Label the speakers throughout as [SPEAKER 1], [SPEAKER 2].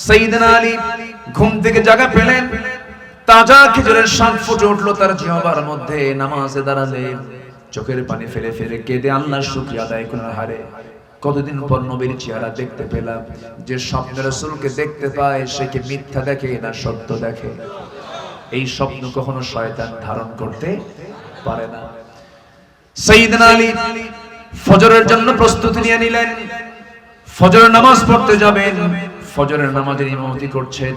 [SPEAKER 1] সাইয়েদনা আলী ঘুম থেকে জাগা পেলেন, তাজা খেজুরের শাঁখ ফুটে উঠলো তার জিহ্বার মধ্যে। নামাজে দাঁড়ালেন, চোখের পানি ফেলে ফেলে কেঁদে আল্লাহর শুকরিয়া আদায় করলেন। হারে কতদিন পর নবীর চেহারা দেখতে পেলাম। যে স্বপ্নে রাসূলকে দেখতে পায় সে কি মিথ্যা দেখে না সত্য দেখে? এই স্বপ্ন কখনো শয়তান ধারণ করতে পারে না। সাইয়েদনা আলী ফজরের জন্য প্রস্তুতি নিয়ে নিলেন, ফজরের নামাজ পড়তে যাবেন। ফজরের নামাজের ইমামতি করছেন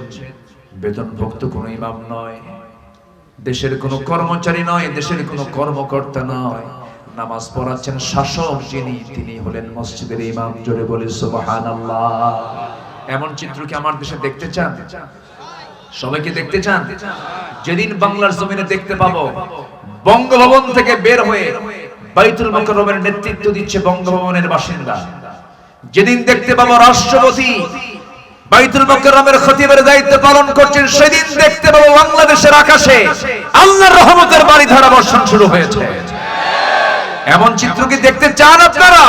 [SPEAKER 1] বেতনভুক্ত কোনো ইমাম নয়, দেশের কোনো কর্মচারী নয়, দেশের কোনো কর্মকর্তা নয়। নামাজ পড়াচ্ছেন শাসক যিনি, তিনি হলেন মসজিদের ইমাম। জোরে বলে সুবহানাল্লাহ। এমন চিত্র কি আমার দেশে দেখতে চান? সবাইকে দেখতে চান? যেদিন বাংলার জমিনে দেখতে পাবো বঙ্গভবন থেকে বের হয়ে বাইতুল মুকাররমের নেতৃত্ব দিচ্ছে বঙ্গভবনের বাসিন্দা, যেদিন দেখতে পাবো রাষ্ট্রপতি বাইতুল মুকাররমের খতিবের দায়িত্ব পালন করছেন, সেদিন দেখতে পাবো বাংলাদেশের আকাশে আল্লাহর রহমতের বারিধারা বর্ষণ শুরু হয়েছে। এমন চিত্র কি দেখতে চান আপনারা?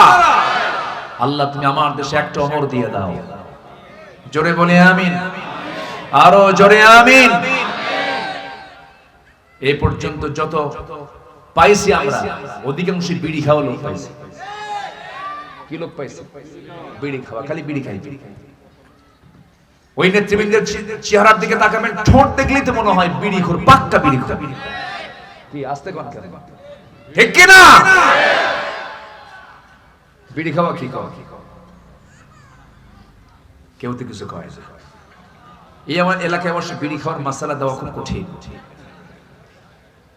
[SPEAKER 1] আল্লাহ তুমি আমার দেশে একটা ওমর দিয়ে দাও। জোরে বলে আমিন, আরো জোরে আমিন। এই পর্যন্ত যত পাইছি আমরা, অধিকাংশ বিড়ি খাওয়া লোক পাইছি। কি লোক পাইছি? বিড়ি খাওয়া, খালি বিড়ি খাই। ওই নেতৃবৃন্দের চেহারার দিকে তাকাবেন, ঠোঁট দেখলেই তো মনে হয় বিড়িখোর, পাক্কা বিড়িখোর। কি আস্তে কোন কেন? ঠিক কি না? বিড়ি খাওয়া কি খাওয়া? কেউ তো কিছু কয় না। এই আমার এলাকায় অবশ্য বিড়ি খাওয়ার মাসালা দেওয়া খুব কঠিন।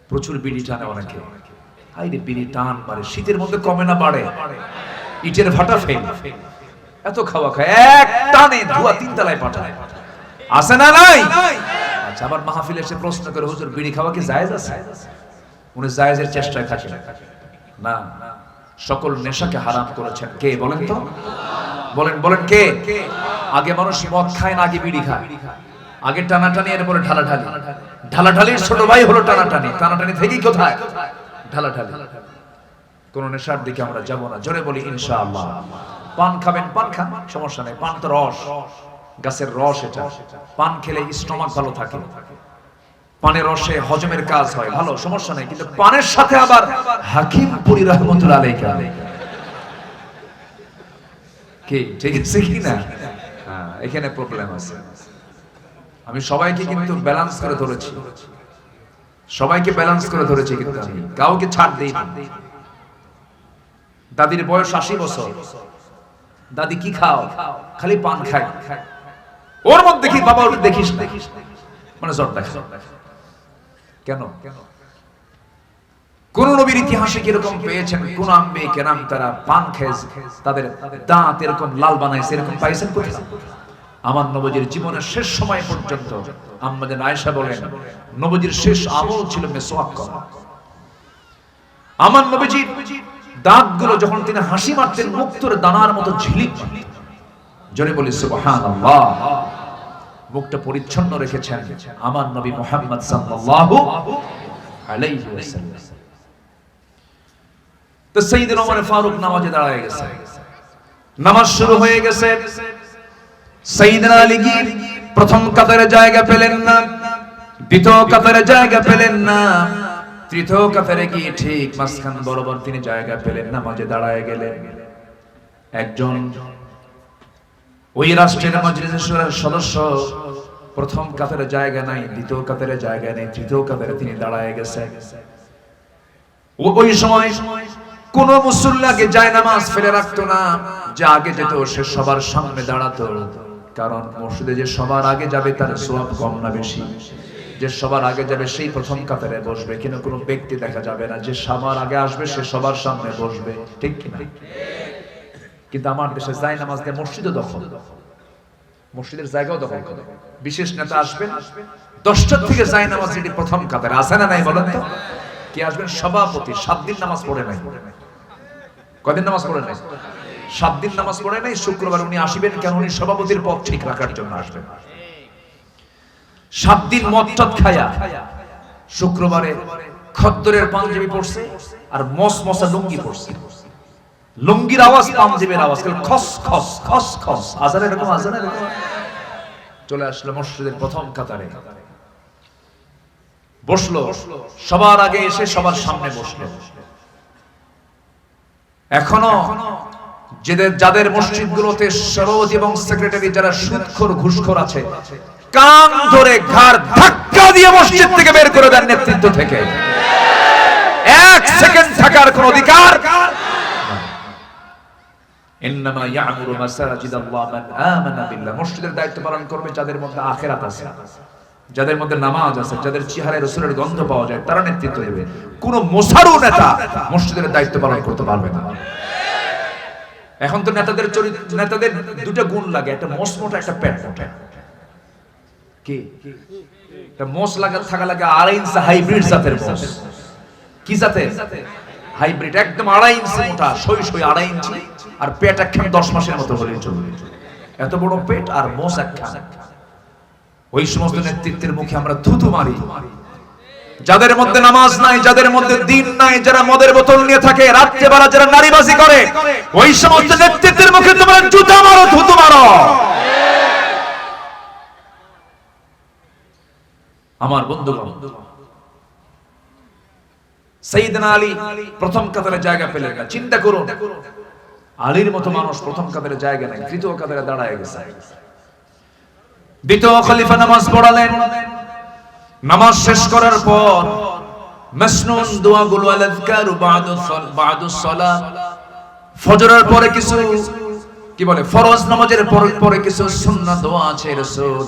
[SPEAKER 1] প্রচুর বিড়ি টানে অনেকে। আইরে বিড়ি টান মারে, শীতের মধ্যে কমে না বাড়ে? ইটের ভাটা ফেল। এত খাওয়া খায়, এক টানে ধোয়া 3 তলায় পাঠায়। আছে না নাই? আচ্ছা, আবার মাহফিলে এসে প্রশ্ন করে, হুজুর বিড়ি খাওয়া কি জায়েজ আছে? উনি জায়েজের চেষ্টায় থাকেন না। সকল নেশাকে হারাম করেছেন কে বলেন তো? বলেন বলেন কে? আগে মানুষ মদ খায় না, আগে বিড়ি খায়। আগে টানাটানি, এরপরে ঢালাঢালি। ঢালাঢালির ছোট ভাই হলো টানাটানি। টানাটানি থেকেই কোথায়? ঢালাঢালি। কোন নেশার দিকে আমরা যাব না। জোরে বলি ইনশাআল্লাহ। পান খাবেন, পান খান, সমস্যা নেই। পান তো রস, গাছের রস। এটা পান খেলে স্টমাক ভালো থাকে, পানের রসে হজমের কাজ হয়, ভালো, সমস্যা নেই। কিন্তু পানের সাথে আবার হাকিমপুরি রহমতুল্লাহ আলাইহি কি ঠিক আছে কি না? হ্যাঁ, এখানে প্রবলেম আছে। আমি সবাইকে কিন্তু ব্যালেন্স করে ধরেছি, সবাইকে ব্যালেন্স করে ধরেছি, কিন্তু আমি কাউকে ছাড় দেই না। দাদির বয়স 80 বছর। দাদি কি খাও? খালি পান খায়। ওর মধ্যে কি বাবা ওটা দেখিস না, মানে জ্বর দেখা। কেন? কোন নবীর ইতিহাসে কিরকম পেয়েছেন? কোন আম্বে কেরাম তারা পান খেয়ে তাদের দাঁত এরকম লাল বানাইছে, এরকম পাইছেন কোথায়? আমার নবীর জীবনের শেষ সময় পর্যন্ত আম্মা জান আয়েশা বলেন, নবীর শেষ আমল ছিল মিসওয়াক করা। আমার নবীজি দাঁতগুলো যখন তিনি হাসি মারতেন, মুক্তোর দানার মতো ঝিলিক। জোরে বলি সুবহানাল্লাহ। মুখটা পরিচ্ছন্ন রেখেছেন আমার নবী মুহাম্মদ সাল্লাল্লাহু আলাইহি ওয়াসাল্লাম। তো সাইয়েদনা ওমর ফারুক নামাজে দাঁড়ায় গেছে, নামাজ শুরু হয়ে গেছে। সাইয়েদনা আলী কি প্রথম কাতারে জায়গা পেলেন না, দ্বিতীয় কাতারে জায়গা পেলেন না, তৃতীয় কাতারে গিয়ে ঠিক মাঝখান বরাবর তিনি জায়গা পেলেন, নামাজে দাঁড়ায় গেলেন। একজন ওই রাষ্ট্রের মজলিসের শুরার সদস্য প্রথম কাতারে জায়গা নাই, দ্বিতীয় কাতারে জায়গা নেই, তৃতীয় কাতারে তিনি দাঁড়ায় গেছেন। ওই সময় কোন মুসল্লিকে জায়নামাজ ফেলে রাখতো না, যে আগে যেত সে সবার সামনে দাঁড়াতো। কারণ মসজিদে যে সবার আগে যাবে তার সওয়াব কম না বেশি? যে সবার আগে যাবে সেই প্রথম কাতারে বসবে, কিন্তু কোনো ব্যক্তি দেখা যাবে না। যে সবার আগে আসবে সে সবার সামনে বসবে, ঠিক কি না? কিন্তু আমার দেশে জায়নামাজ দিয়ে মসজিদও দখল, মসজিদের জায়গাও দখল করে। বিশেষ নেতা আসবেন 10টার থেকে জায়নামাজ এটি প্রথম কাতারে। আছে না নাই বলেন তো? কে আসবেন? সভাপতি 7 দিন নামাজ পড়ে নাই। কয়দিন নামাজ পড়ে নাই? 7 দিন নামাজ পড়ে নাই। শুক্রবার উনি আসবেন কেন? উনি সভাপতির পদ ঠিক রাখার জন্য আসবেন। 7 দিন মদ টদ খায়া শুক্রবারে খদ্দরের পাঞ্জাবি পরছে আর মসমসা লুঙ্গি পরছে। লুঙ্গির আওয়াজ, পাঞ্জাবির আওয়াজ, খস খস খস খস। আজান এরকম, আজান এরকম। চলে আসলো মসজিদের প্রথম কাতারে, বসলো, সবার আগে এসে সবার সামনে বসলো। এখনো যাদের মসজিদগুলোতে সরোজ এবং সেক্রেটারি যারা সুদখোর ঘুষখোর আছে, কান ধরে ঘাড় ধাক্কা দিয়ে মসজিদ থেকে বের করে দেন নেতৃত্ব থেকে। এক সেকেন্ড থাকার কোন অধিকার। ইন্নামা ইয়ামুরু মাসাজিদাল্লাহ মান আমানা বিল্লাহ। মসজিদের দায়িত্ব পালন করবে যাদের মধ্যে আখিরাত আছে, যাদের মধ্যে নামাজ আছে, যাদের চেহারায় রাসূলের গন্ধ পাওয়া যায়, তারা নেতৃত্ব দেবে। কোন মোসারু নেতা মসজিদের দায়িত্ব পালন করতে পারবে না। এখন তো নেতাদের দুটো গুণ লাগে, একটা মোস মোটা, একটা পেট মোটা। কি একটা মোস লাগা থাকা লাগে 2.5 ইঞ্চি হাইব্রিড জাতের মোস। কি জাতের? হাইব্রিড, একদম 2.5 ইঞ্চি মোটা, সই 2.5 ইঞ্চি, আর পেট একখান 10 মাসের মতো হলেই চলবে। এত বড় পেট আর মোস একখান। ওই সমস্ত নেতৃত্বের মুখে আমরা থুতু মারি। যাদের মধ্যে নামাজ নাই, যাদের মধ্যে দিন নাই, যারা মদের বোতল নিয়ে থাকে, রাত্রে বেলা যারা নারীবাজি করে, ওই সমস্ত নেতৃত্বের মুখে তোমরা জুতা মারো, থুতু মারো। আমার বন্ধুগণ, সাইয়েদনা আলী প্রথম কাতারে জায়গা পেলেন না। চিন্তা করুন, আলীর মতো মানুষ প্রথম কাতারে জায়গা নাই, তৃতীয় কাতারে দাঁড়ায় গেছে। দ্বিতীয় খলিফা নামাজ পড়ালেন। নামাজ শেষ করার পর মাসনুন দোয়াগুলো, আল-আযকারু বা'দুস সালাত, ফজরের পরে কিছু কি বলে, ফরজ নামাজের পরে কিছু সুন্নাত দোয়া আছে। রাসূল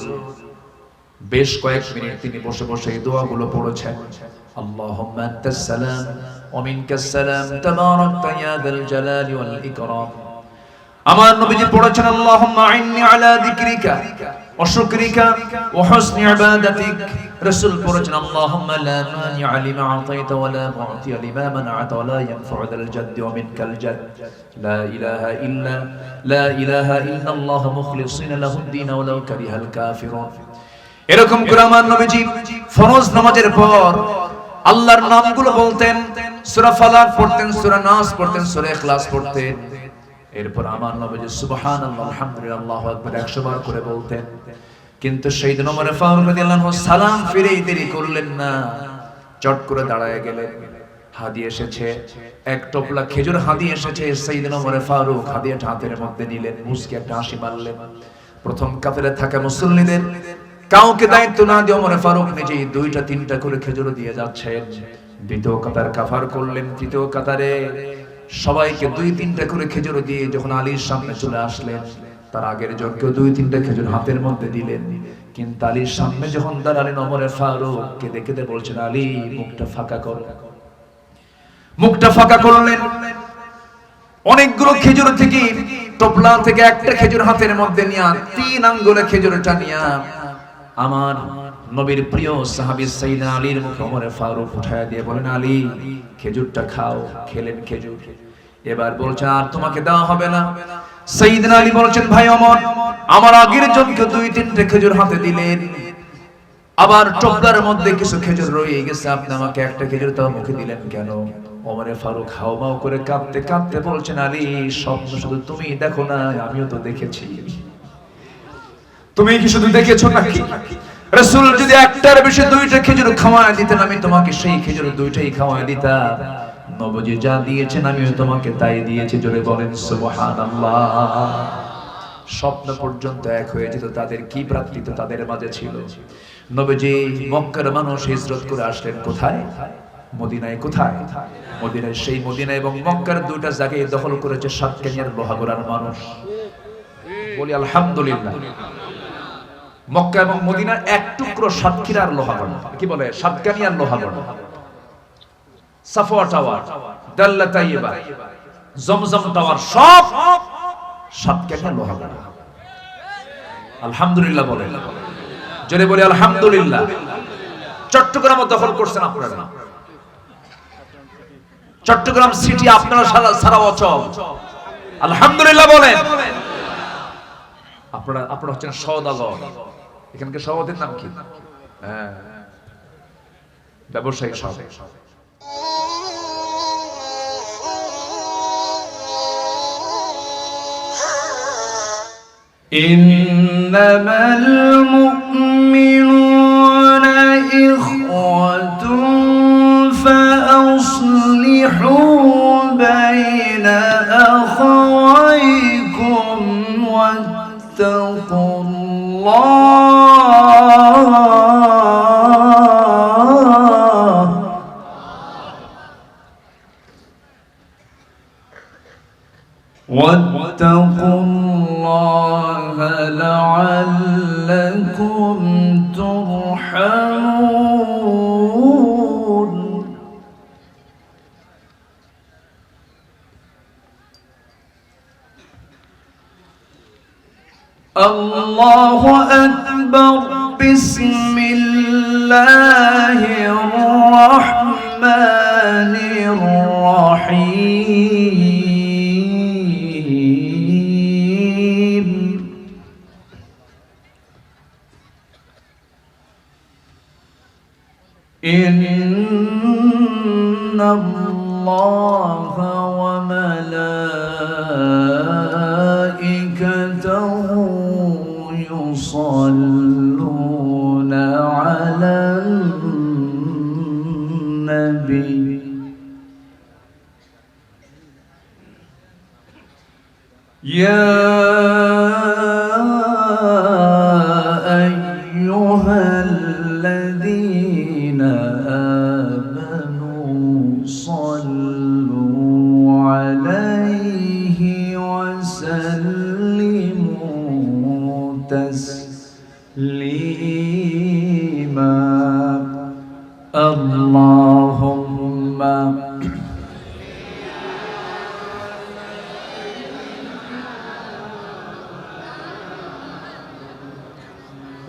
[SPEAKER 1] বেশ কয়েক মিনিট তিনি বসে বসে এই দোয়াগুলো পড়েছেন। আল্লাহুম্মা আনতাস সালাম ওয়া মিনকাস সালাম তাবারাকতা ইয়া যাল জালালি ওয়াল ইকরাম। আমার নবীজি পড়েছেন আল্লাহুম্মা আইন্নি আলা যিকরিকা ওয়া শুকরিকা ওয়া হুসনি ইবাদাতিক। রাসূল পড়েছেন আল্লাহুম্মা লা মানি'a লিমা আতাইতা ওয়া লা মু'তিয়া লিমা মানা'তা ওয়া লা ইয়ানফা'ু যাল জাদ্দি ওয়া মিনকাল জাদ। লা ইলাহা ইল্লাল্লাহ মুখলিসিনা লাহুদ-দীন ওয়া লাউ কারিহাল কাফিরুন। এরকম করে আমার নবীজি ফরজ নামাজের পর আল্লাহর নামগুলো বলতেন, সূরা ফালাক পড়তেন, সূরা নাস পড়তেন, সূরা ইখলাস পড়তেন। এরপর আমার নবীজি সুবহানাল্লাহ আলহামদুলিল্লাহ আল্লাহু আকবার 100 বার করে বলতেন। কিন্তু সাইয়েদনা ওমর ফারুক রাদিয়াল্লাহু আনহু সালাম ফিরেই দেরি করলেন না, চট করে দাঁড়ায় গেলেন। হাদি এসেছে, এক টোপলা খেজুর হাদি এসেছে। সাইয়েদনা ওমর ফারুক হাদিয়াটা হাতের মধ্যে নিলেন, মুস্কি একটা হাসি মারলেন। প্রথম কাতারে থাকা মুসল্লিদের কাউকে দায়িত্ব না দিয়ে ওমর ফারুক নিজেই 2টা-3টা করে খেজুর দিয়ে যাচ্ছেন। দ্বিতীয় কাতার কাভার করলেন। তৃতীয় কাতারে সবাইকে 2-3টা করে খেজুর দিয়ে যখন আলীর সামনে চলে আসলেন, তার আগের জনকে 2-3টা খেজুর হাতের মধ্যে দিলেন। কিন্তু আলীর সামনে যখন দাঁড়ালেন, ওমর ফারুক কেঁদে কেঁদে বলছেন, আলী মুখটা ফাঁকা কর। মুখটা ফাঁকা করলেন। অনেকগুলো খেজুর থেকে, টোপলা থেকে একটা খেজুর হাতের মধ্যে নিয়ে 3 আঙ্গুলে খেজুরটা নিয়ে আমার নবীর প্রিয় সাহাবী সাইয়েদনা আলীর মুখে ওমর ফারুক উঠায় দিয়ে বলেন, আলী খেজুরটা খাও। খেলেন খেজুর। এবার বলছেন, আর তোমাকে দেওয়া হবে না। সাইয়েদনা আলী বলছেন, ভাই ওমর, আমার আগের জনকে 2-3টে খেজুর হাতে দিলেন, আবার টোপলার মধ্যে কিছু খেজুর রয়ে গেছে, আপনি আমাকে একটা খেজুর তাও মুখে দিলেন কেন? ওমর ফারুক হাওমাও করে কাঁদতে কাঁদতে বলছেন, আলী স্বপ্ন শুধু তুমি দেখো না, আমিও তো দেখেছি। তুমি কি শুধু দেখেছো নাকি? রাসূল যদি একটার বেশি 2টা খেজুর খাওয়ায় দিতেন, আমি তোমাকে সেই খেজুর 2টাই খাওয়ায় দিতাম। নবজি যা দিয়েছেন আমিও তোমাকে তাই দিয়েছি। জোরে বলেন সুবহানাল্লাহ। স্বপ্ন পর্যন্ত এক হয়ে যেত। তাদের কি প্রাপ্তিত তাদের মাঝে ছিল। নবজি মক্কার মানুষ হিজরত করে আসলেন কোথায়? মদিনায়। কোথায়? মদিনায়। সেই মদিনা এবং মক্কার 2টা জায়গায় দখল করেছে সাতকানিয়ার লোহাগড়ার মানুষ। বলি আলহামদুলিল্লাহ। মক্কা এবং মদিনার এক টুকরো সাতক্ষীরার লোহাগড়, কি বলে সাতকানিয়ার লোহাগড়, সাফওয়া টাওয়ার, দাল্লা তাইয়্যিবা, জমজম টাওয়ার, সব সাতকানিয়ার লোহাগড়। আলহামদুলিল্লাহ বলেন, জোরে বলি আলহামদুলিল্লাহ। চট্টগ্রাম দখল করছেন আপনারা। চট্টগ্রাম সিটি আপনারা সারা অচল। আলহামদুলিল্লাহ বলেন। আপনারা হচ্ছেন সওদাগর। এখানকার সভাপতির নাম কি? হ্যাঁ, ব্যবসায়িক সভাপতি। إنما المؤمنون إخوة فأصلحوا بين أخويكم واتقوا الله لعلكم ترحمون. الله أكبر. بسم الله الرحمن الرحيم. إن الله وملائكته يصلون على النبي يا أيها الذين آمنوا صلوا عليه وسلموا تسليما. اللهم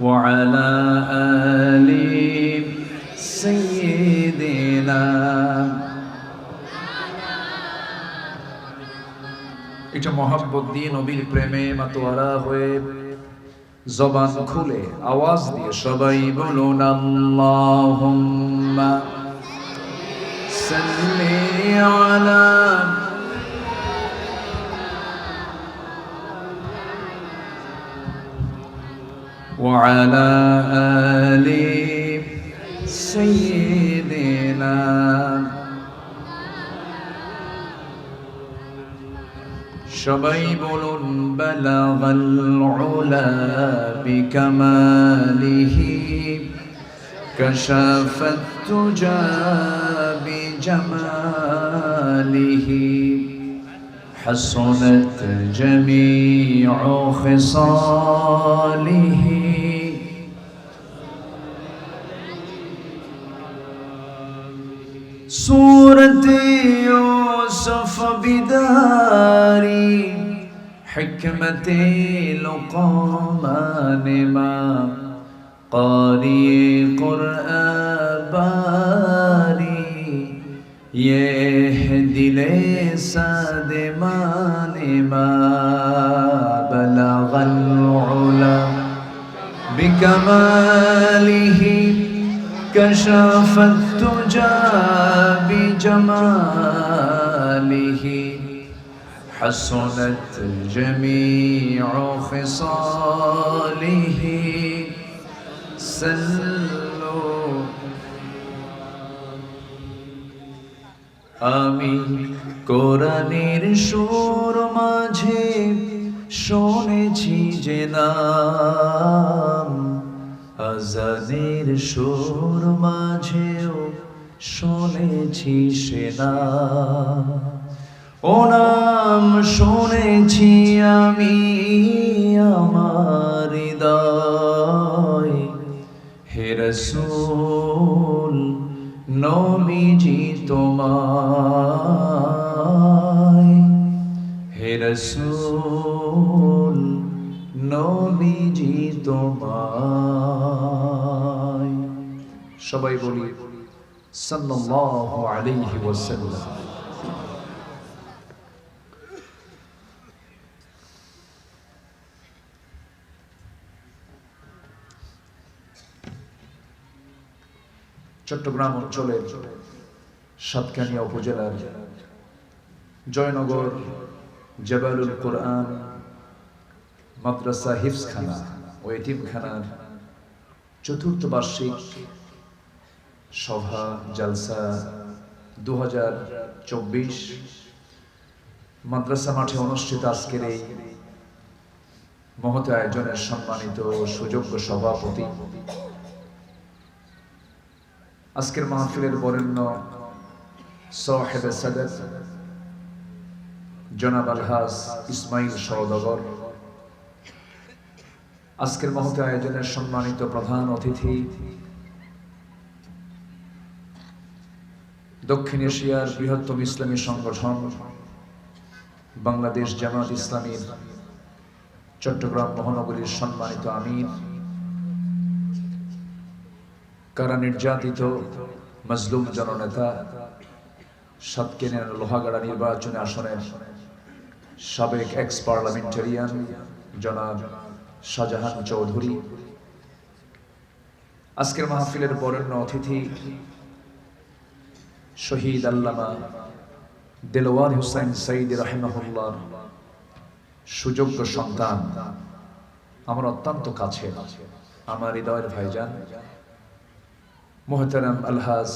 [SPEAKER 1] وعلى آل سيدنا। এটা মহব্বত দিয়ে নবীর প্রেমে মাতোয়ারা হয়ে জবান খুলে আওয়াজ দিয়ে সবাই বলুন আল্লাহুম্মা সাল্লি আলা وعلى آل سيدنا. সবাই বলুন বালাগাল উলা বিকামালিহি কাশাফাত তুজা বিজামালিহি حسنت جميع خصاله سورة يوسف بداري حكمة لقمان ما قارئ قرآن باري يهدي لساد ما بلغ العلا بكماله كشف التجى بجماله حسنت جميع خصاله سلوا. আমি কোরআনের সুর মাঝে শুনেছি যে নাম, আজানের সুর মাঝেও শুনেছি সে নাম। ও নাম শুনেছি আমি আমার হৃদয়, হে রাসূল নবীজি তোমায়, হে রাসূল নবীজি তোমায়। সবাই বলি সাল্লাল্লাহু আলাইহি ওয়াসাল্লাম। চট্টগ্রাম অঞ্চলের সাতকানিয়া উপজেলার জয়নগর জাবালুল কোরআন মাদ্রাসা হিফজখানা ও এতিমখানার চতুর্থ বার্ষিক সভা জালসা 2024 মাদ্রাসা মাঠে অনুষ্ঠিত আজকের এই মহৎ আয়োজনের সম্মানিত সুযোগ্য সভাপতি, আজকের মাহফিলের বরেণ্য সাহেবে সাদত জনাব আলহাজ ইসমাইল সওদাগর, আজকের মহৎ আয়োজনের সম্মানিত প্রধান অতিথি, দক্ষিণ এশিয়ার বৃহত্তম ইসলামী সংগঠন বাংলাদেশ জামাত ইসলামীর চট্টগ্রাম মহানগরীর সম্মানিত আমির, কারা নির্যাতিত মজলুম জননেতা, সাতক্ষীরার লোহাগাড়া নির্বাচনী আসনের সাবেক এক্স পার্লামেন্টারিয়ান জনাব শাহজাহান চৌধুরী, আজকের মাহফিলের বরেণ্য অতিথি শহীদ আল্লামা দেলোয়ার হোসেন সাইদি রাহিমাহুল্লাহ সুযোগ্য সন্তান, আমার অত্যন্ত কাছে, আমার হৃদয়ের ভাইজান মুহতারাম আলহাজ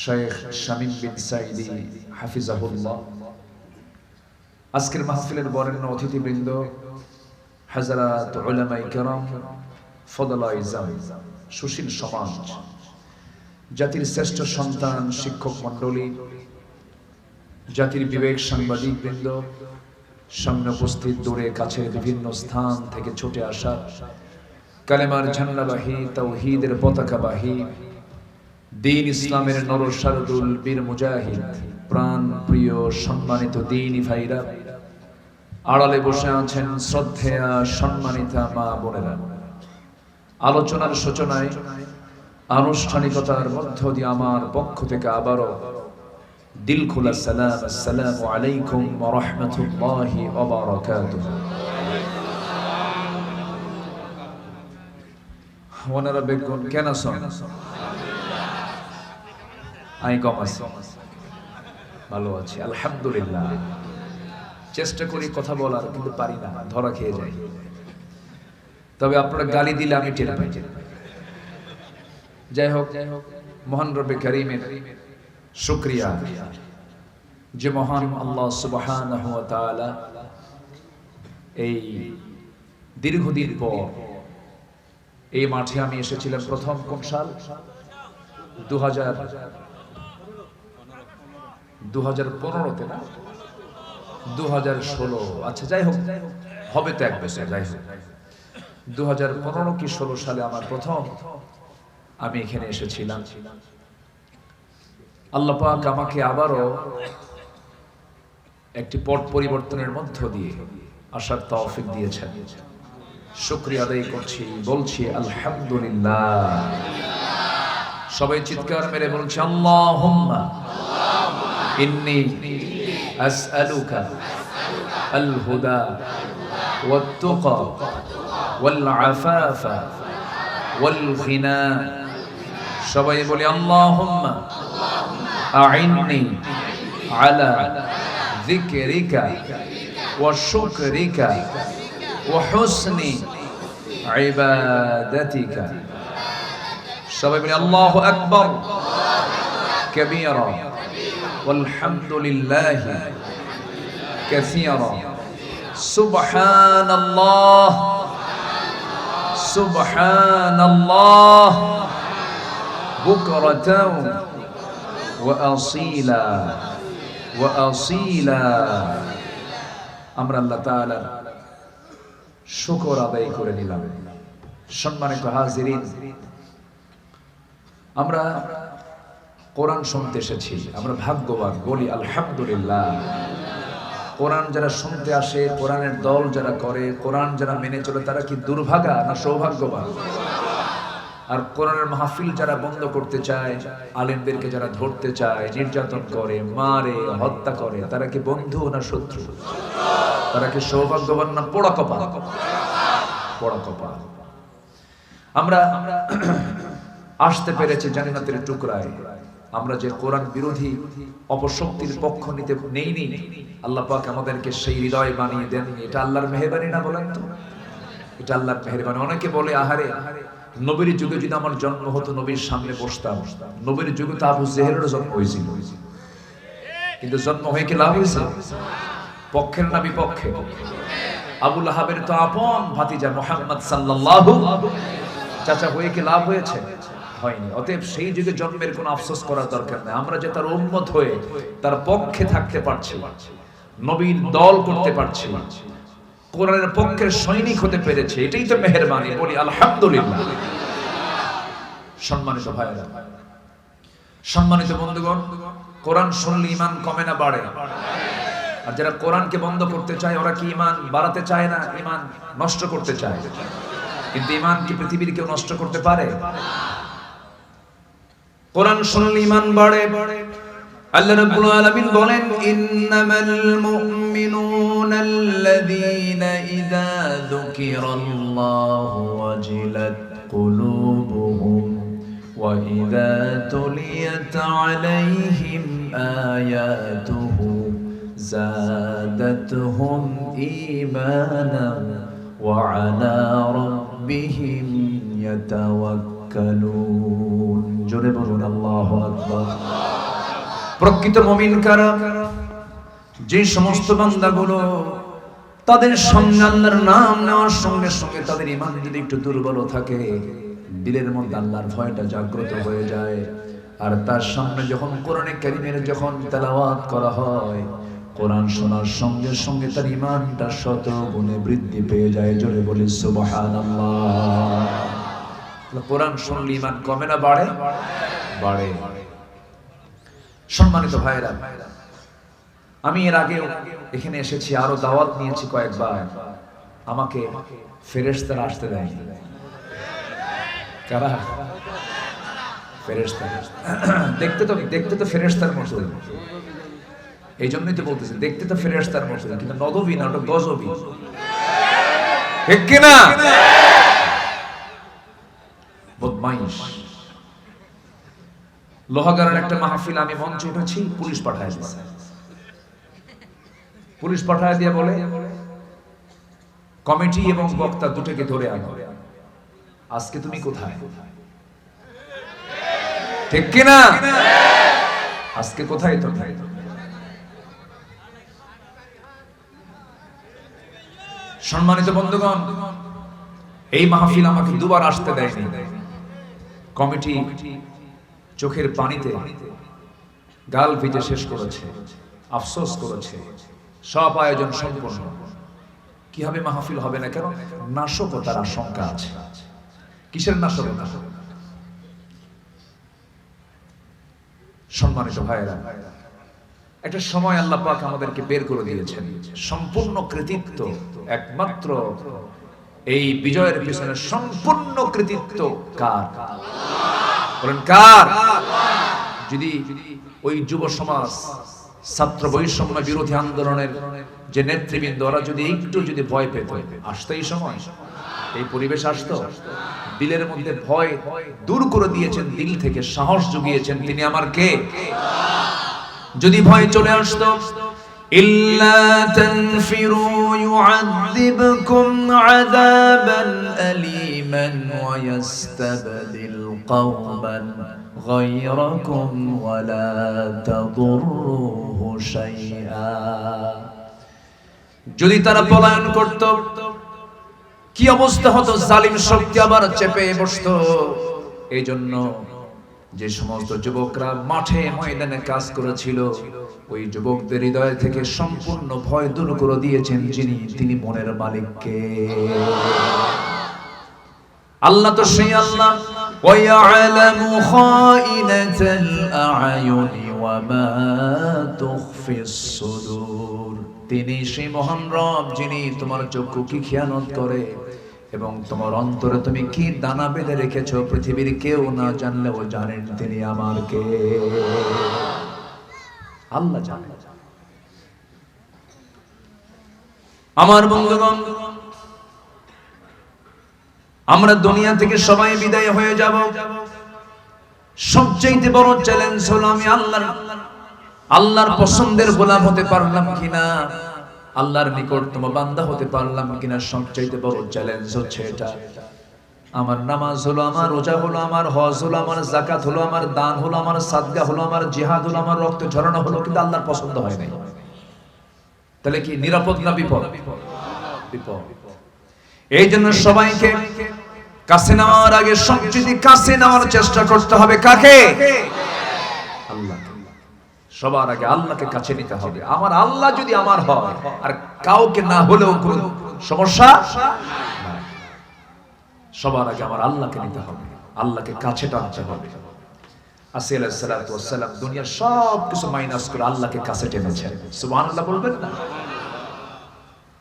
[SPEAKER 1] শেখ শামীম বিন সাইদি হাফিজাহুল্লাহ, আজকের মাহফিলের বরেণ্য অতিথিবৃন্দ, হাজরাত উলামায়ে কেরাম, ফদলায়ে ইজাম, সুশীল সমাজ, জাতির শ্রেষ্ঠ সন্তান, শিক্ষক মণ্ডলী, জাতির বিবেক সাংবাদিক বৃন্দ, সামনে উপস্থিত, দূরে কাছে বিভিন্ন স্থান থেকে ছুটে আসা কালেমার ঝান্ডাবাহী, তাওহীদের পতাকাবাহী, দ্বীন ইসলামের নরসারদুল বীর মুজাহিদ, প্রাণ প্রিয় সম্মানিত দ্বীনি ভাইরা, আড়ালে বসে আছেন শ্রদ্ধেয়া সম্মানিতা মা বোনেরা, আলোচনার সূচনায় আনুষ্ঠানিকতার মধ্য দিয়ে আমার পক্ষ থেকে আবারও দিল খোলা সালাম, আসসালামু আলাইকুম ওয়া রাহমাতুল্লাহি ওয়া বারাকাতুহু। ওনারা বেগুন কেন আছেন? আমি কম আছি, ভালো আছি আলহামদুলিল্লাহ। চেষ্টা করি কথা বলার, কিন্তু পারি না, ধরা খেয়ে যাই। তবে আপনারা গালি দিলে আমি টের পাই। যাই হোক, মহান রব্বে কারীমের শুকরিয়া যে মহান আল্লাহ সুবহানাহু ওয়া তাআলা এই দীর্ঘদিন পর এই মাঠে আমি এসেছিলাম প্রথম কোন সাল? 2015-তে না, 2016, আচ্ছা যাই হোক, হবে তো এক বছর। যাই হোক, 2015 কি 16 সালে আমার প্রথম আমি এখানে এসেছিলাম। আল্লাহ পাক আমাকে আবারও একটি পট পরিবর্তনের মধ্য দিয়ে আসার তৌফিক দিয়েছেন। শুকরিয়া আদায় করছি, বলছি আলহামদুলিল্লাহ। সবাই চিৎকার মেরে বলছি আল্লাহুম্মা ইন্নী আসআলুকা আল হুদা ওয়াত তুকা ওয়াল আফাফা ওয়াল গিনা। সবাই বলি আল্লাহুম্মা আইন্নি আলা যিকরিকা ওয়া শুকরিকা ওয়া হুসনি ইবাদাতিকা। সবাই বলি আল্লাহু আকবার কাবীরা ওয়ালহামদুলিল্লাহি কাসীরা সুবহানাল্লাহ সুবহানাল্লাহ বুকরাতাও ওয়া আসীলা ওয়া আসীলা। আমরা আল্লাহ তাআলার শুকর আদায় করে নিলাম। সম্মানিত হাজিরিন, আমরা কোরআন শুনতে এসেছি, আমরা ভাগ্যবান, বলি আলহামদুলিল্লাহ। কোরআন যারা শুনতে আসে, কোরআনের দল যারা করে, কোরআন যারা মেনে চলে, তারা কি দুর্ভাগা না সৌভাগ্যবান? আর কোরআনের মাহফিল যারা বন্ধ করতে চায়, আলেমদেরকে যারা ধরতে চায়, নির্যাতন করে, মারে, হত্যা করে, তারা কি বন্ধু না শত্রু? তারা কি সৌভাগ্যবান না পোড়া কপাল? পোড়া কপাল। আমরা আসতে পেরেছি জান্নাতের টুকরায়, আমরা যে কোরআন বিরোধী অপশক্তির পক্ষ নিতে নেইনি, আল্লাহ পাক আমাদেরকে সেই হৃদয় বানিয়ে দেন। এটা আল্লাহর মেহেরবানি না বলেন তো? এটা আল্লাহর মেহেরবানি। অনেকে বলে আহারে নবীর যুগে যদি আমার জন্ম হতো নবীর সামনে বসতাম। নবীর যুগে তো আবু জেহেলের জন্ম হয়েছিল, কিন্তু জন্ম হয়ে কি লাভ হয়েছে? পক্ষের না বিপক্ষে? আবু লাহাবের তো আপন ভাতিজা মুহাম্মদ সাল্লাল্লাহু চাচা হয়ে কি লাভ হয়েছে? হয়নি। অতএব সেই যুগে জন্মের কোনো আফসোস করার দরকার নেই। আমরা যে তার উম্মত হয়ে তার পক্ষে থাকতে পারছি, নবীর দল করতে পারছি, কোরআনের পক্ষের সৈনিক হতে পেরেছে, এটাই তো মেহেরবানি। বলি আলহামদুলিল্লাহ। সম্মানিত ভাইরা, সম্মানিত বন্ধুগণ, কোরআন শুনলে ঈমান কমে না বাড়ে? আর যারা কোরআনকে বন্ধ করতে চায় ওরা কি ঈমান বাড়াতে চায় না, ঈমান নষ্ট করতে চায়? কিন্তু ঈমান কি পৃথিবীর কেউ নষ্ট করতে পারে? কোরআন শুনলে ঈমান বাড়ে। আল্লাহ রাব্বুল আলামিন বলেন, ইন্নামাল মুমিনুনাল্লাযীনা ইযা যুকিরাল্লাহু ওয়াজিলাত কুলুবুহুম ওয়া ইযা তুলিয়াত আলাইহিম আয়াতুহু যাদাতহুম ঈমানান ওয়া আলা রাব্বিহিম ইয়াতাওয়াক্কালুন। জোরে বলুন আল্লাহু আকবার। প্রকৃত মুমিন কারা? যে সমস্ত বান্দাগুলো তাদের সামনে আল্লাহর নাম নেওয়ার সঙ্গে সঙ্গে তাদের ঈমান যদি একটু দুর্বল থাকে, দিলের মধ্যে আল্লাহর ভয়টা জাগ্রত হয়ে যায়, আর তার সামনে যখন কোরআনে কারীমের যখন তেলাওয়াত করা হয়, কোরআন শোনার সঙ্গে সঙ্গে তার ঈমানটা শত গুণে বৃদ্ধি পেয়ে যায়। জোরে বলি সুবহানাল্লাহ। কোরআন শুনলে ঈমান কমে না বাড়ে? বাড়ে। সম্মানিত ভাইরা, আমি এর আগেও এখানে এসেছি, আরো দাওয়াত নিয়েছি কয়েকবার। আমাকে ফেরেশতারা আসতে দেয়নি। কারা? ফেরেশতা। দেখতে তো ফেরেশতার মতো, এই জন্যই তো বলতেছি দেখতে তো ফেরেশতার মতো, কিন্তু নদবী না, ওটা গজবী। ঠিক কিনা? বদমাইশ। লোহাগাড়ার একটা মাহফিল আমি মঞ্চে উঠেছি, পুলিশ পাঠায় দিয়েছে। পুলিশ পাঠায় দিয়ে বলে কমিটি এবং বক্তা দুটোকে ধরে আনো। আজকে তুমি কোথায়? ঠিক কিনা? আজকে কোথায় তুমি? সম্মানিত বন্ধুগণ, এই মাহফিল আমাকে দুবার আসতে দেয়নি। কমিটি চোখের পানিতে গাল ভিজে শেষ করেছে, আফসোস করেছে। সব আয়োজন সম্পূর্ণ, কিভাবে মাহফিল হবে না কেন? নাশকতার আশঙ্কা আছে। কিসের নাশকতা? সম্মানিত ভাইরা, একটা সময় আল্লাহ পাক আমাদেরকে বের করে দিয়েছেন। সম্পূর্ণ কৃতিত্ব একমাত্র এই বিজয়ের পিছনে সম্পূর্ণ কৃতিত্ব কার? বলেন কার? যদি ওই যুব সমাজ, ছাত্র বৈষম্য বিরোধী আন্দোলনের যে নেতৃবৃন্দ, ওরা যদি একটু যদি ভয় পেত, আসতো এই সময়, এই পরিবেশ আসতো? দিলের মধ্যে ভয় দূর করে দিয়েছেন, দিল থেকে সাহস জুগিয়েছেন। তিনি আমার কে? যদি ভয় চলে আসতো, ইল্লা তানফিরু ইউআযিবকুম আযাবান আলীমান ওয়া ইস্তাবদিল কওমান গায়রাকুম ওয়া লা তাদুররুহু শাইআ। যদি তারা পলায়ন করত, কি অবস্থা হতো? জালিম শক্তি আবার চেপে বসতো। এই জন্য যে সমস্ত যুবকরা মাঠে ময়দানে কাজ করেছিল, ওই যুবকদের হৃদয় থেকে সম্পূর্ণ ভয় দূর করে দিয়েছেন যিনি, তিনি মনের মালিককে। আল্লাহ তো সেই আল্লাহ, ওয়া ইয়ালামু খাইনাতাল আ'য়ুনি ওয়া মা তুখফিস সুদূর। তিনি সেই মহান রব যিনি তোমার চক্ষু কি খেয়ানত করে এবং তোমার অন্তরে তুমি কি দানা বেঁধে রেখেছো, পৃথিবীর কেউ না জানলেও জানেন তিনি আমার কে। আল্লাহ জানে। আমার বন্ধুগণ, আমরা দুনিয়া থেকে সবাই বিদায় হয়ে যাব। সবচেয়ে বড় চ্যালেঞ্জ হলো আমি আল্লাহর পছন্দের গোলাম হতে পারলাম কিনা, আল্লাহর নিকটতম বান্দা হতে পারলাম কিনা। সবচেয়ে বড় চ্যালেঞ্জ হচ্ছে এটা। আমার নামাজ হলো, আমার রোজা হলো, আমার হজ হলো, আমার যাকাত হলো, আমার দান হলো, আমার সাদকা হলো, আমার জিহাদ হলো, আমার রক্ত ঝরানো হলো, কিন্তু আল্লাহর পছন্দ হয় নাই। তাহলে কি নিরাপদ না বিপদ? বিপদ। এই জন্য সবাইকে কাছে নেওয়ার আগে সবচেয়ে কাছে নেওয়ার চেষ্টা করতে হবে কাকে? আল্লাহকে। সবার আগে আল্লাহকে কাছে নিতে হবে। আমার আল্লাহ যদি আমার হয়, আর কাউকে না হলেও কোনো সমস্যা নাই। সবার আগে আমার আল্লাহকে নিতে হবে, আল্লাহকে কাছে টানতে হবে। আসি আলাইহিস সালাতু ওয়াস সালাম দুনিয়ার সব কিছু মাইনাস করে আল্লাহকে কাছে টেনেছেন। সুবহানাল্লাহ বলবেন না?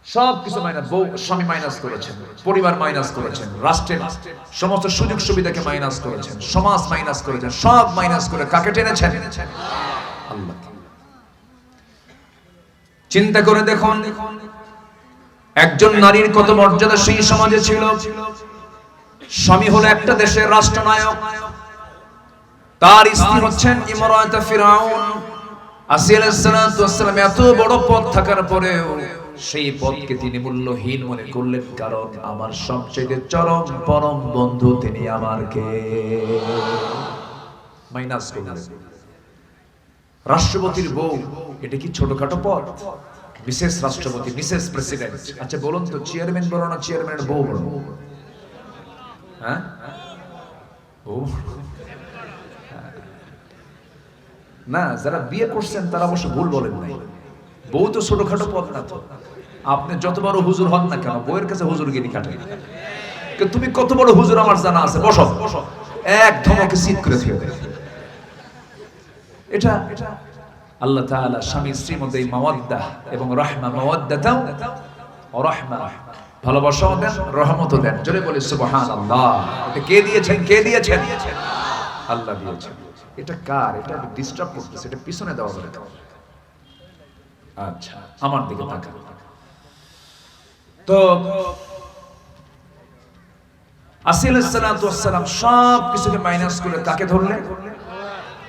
[SPEAKER 1] সব কিছু মাইনাস, বউ স্বামী মাইনাস করেছেন, পরিবার মাইনাস করেছেন, রাষ্ট্রের সমস্ত সুযোগ সুবিধাকে মাইনাস করেছেন, সমাজ মাইনাস করেছেন, সব মাইনাস করে কাকে টেনেছেন? আল্লাহকে। চিন্তা করে দেখুন, একজন নারীর কত মর্যাদা সেই সমাজে ছিল। স্বামী হলো একটা দেশের রাষ্ট্রনায়ক, তার স্ত্রী হচ্ছেন ইমরাত ফিরাউন। আসি আলাইহিস সালাতু ওয়াস সালাম এত বড় পদ থাকার পরেও সেই পদকে তিনি মূল্যহীন মনে করলেন, কারণ আমার সবচেয়ে চরম পরম বন্ধু তিনি আমারকে মাইনাস করলেন। রাষ্ট্রপতির বউ, এটা কি ছোটখাটো পদ? মিসেস রাষ্ট্রপতি, মিসেস প্রেসিডেন্ট। আচ্ছা বলুন তো, চেয়ারম্যান বড় না চেয়ারম্যানের বউ বড়? হ্যাঁ, বউ না। যারা বিয়ে করছেন তারা অবশ্য ভুল বলেন নাই, বউ তো ছোটখাটো পদ না। তো আপনি যত বড় হুজুর হন না কেন, বউয়ের কাছে হুজুরগিরি কাটে। তুমি কত বড় হুজুর আমার জানা আছে, বসো। এক ধমকে সিট করে ফেলে দেয়। এটা আল্লাহ তাআলা স্বামী স্ত্রীর মধ্যে মাওয়াদ্দাহ এবং রাহমা, মাওয়াদ্দাতাও ওয়া রাহমা, ভালোবাসাও দেন, রহমতও দেন। জোরে বলি সুবহানাল্লাহ। এটা কে দিয়েছেন? কে দিয়েছেন? আল্লাহ দিয়েছেন। এটা কার? এটা ডিস্টার্ব করতেছে, এটা পিছনে দেওয়া হবে। আচ্ছা, আমার দিকে তাকান। তো আসি আলাইহিস সালাতু ওয়াস সালাম সব কিছুকে মাইনাস করে কাকে ধরলেন?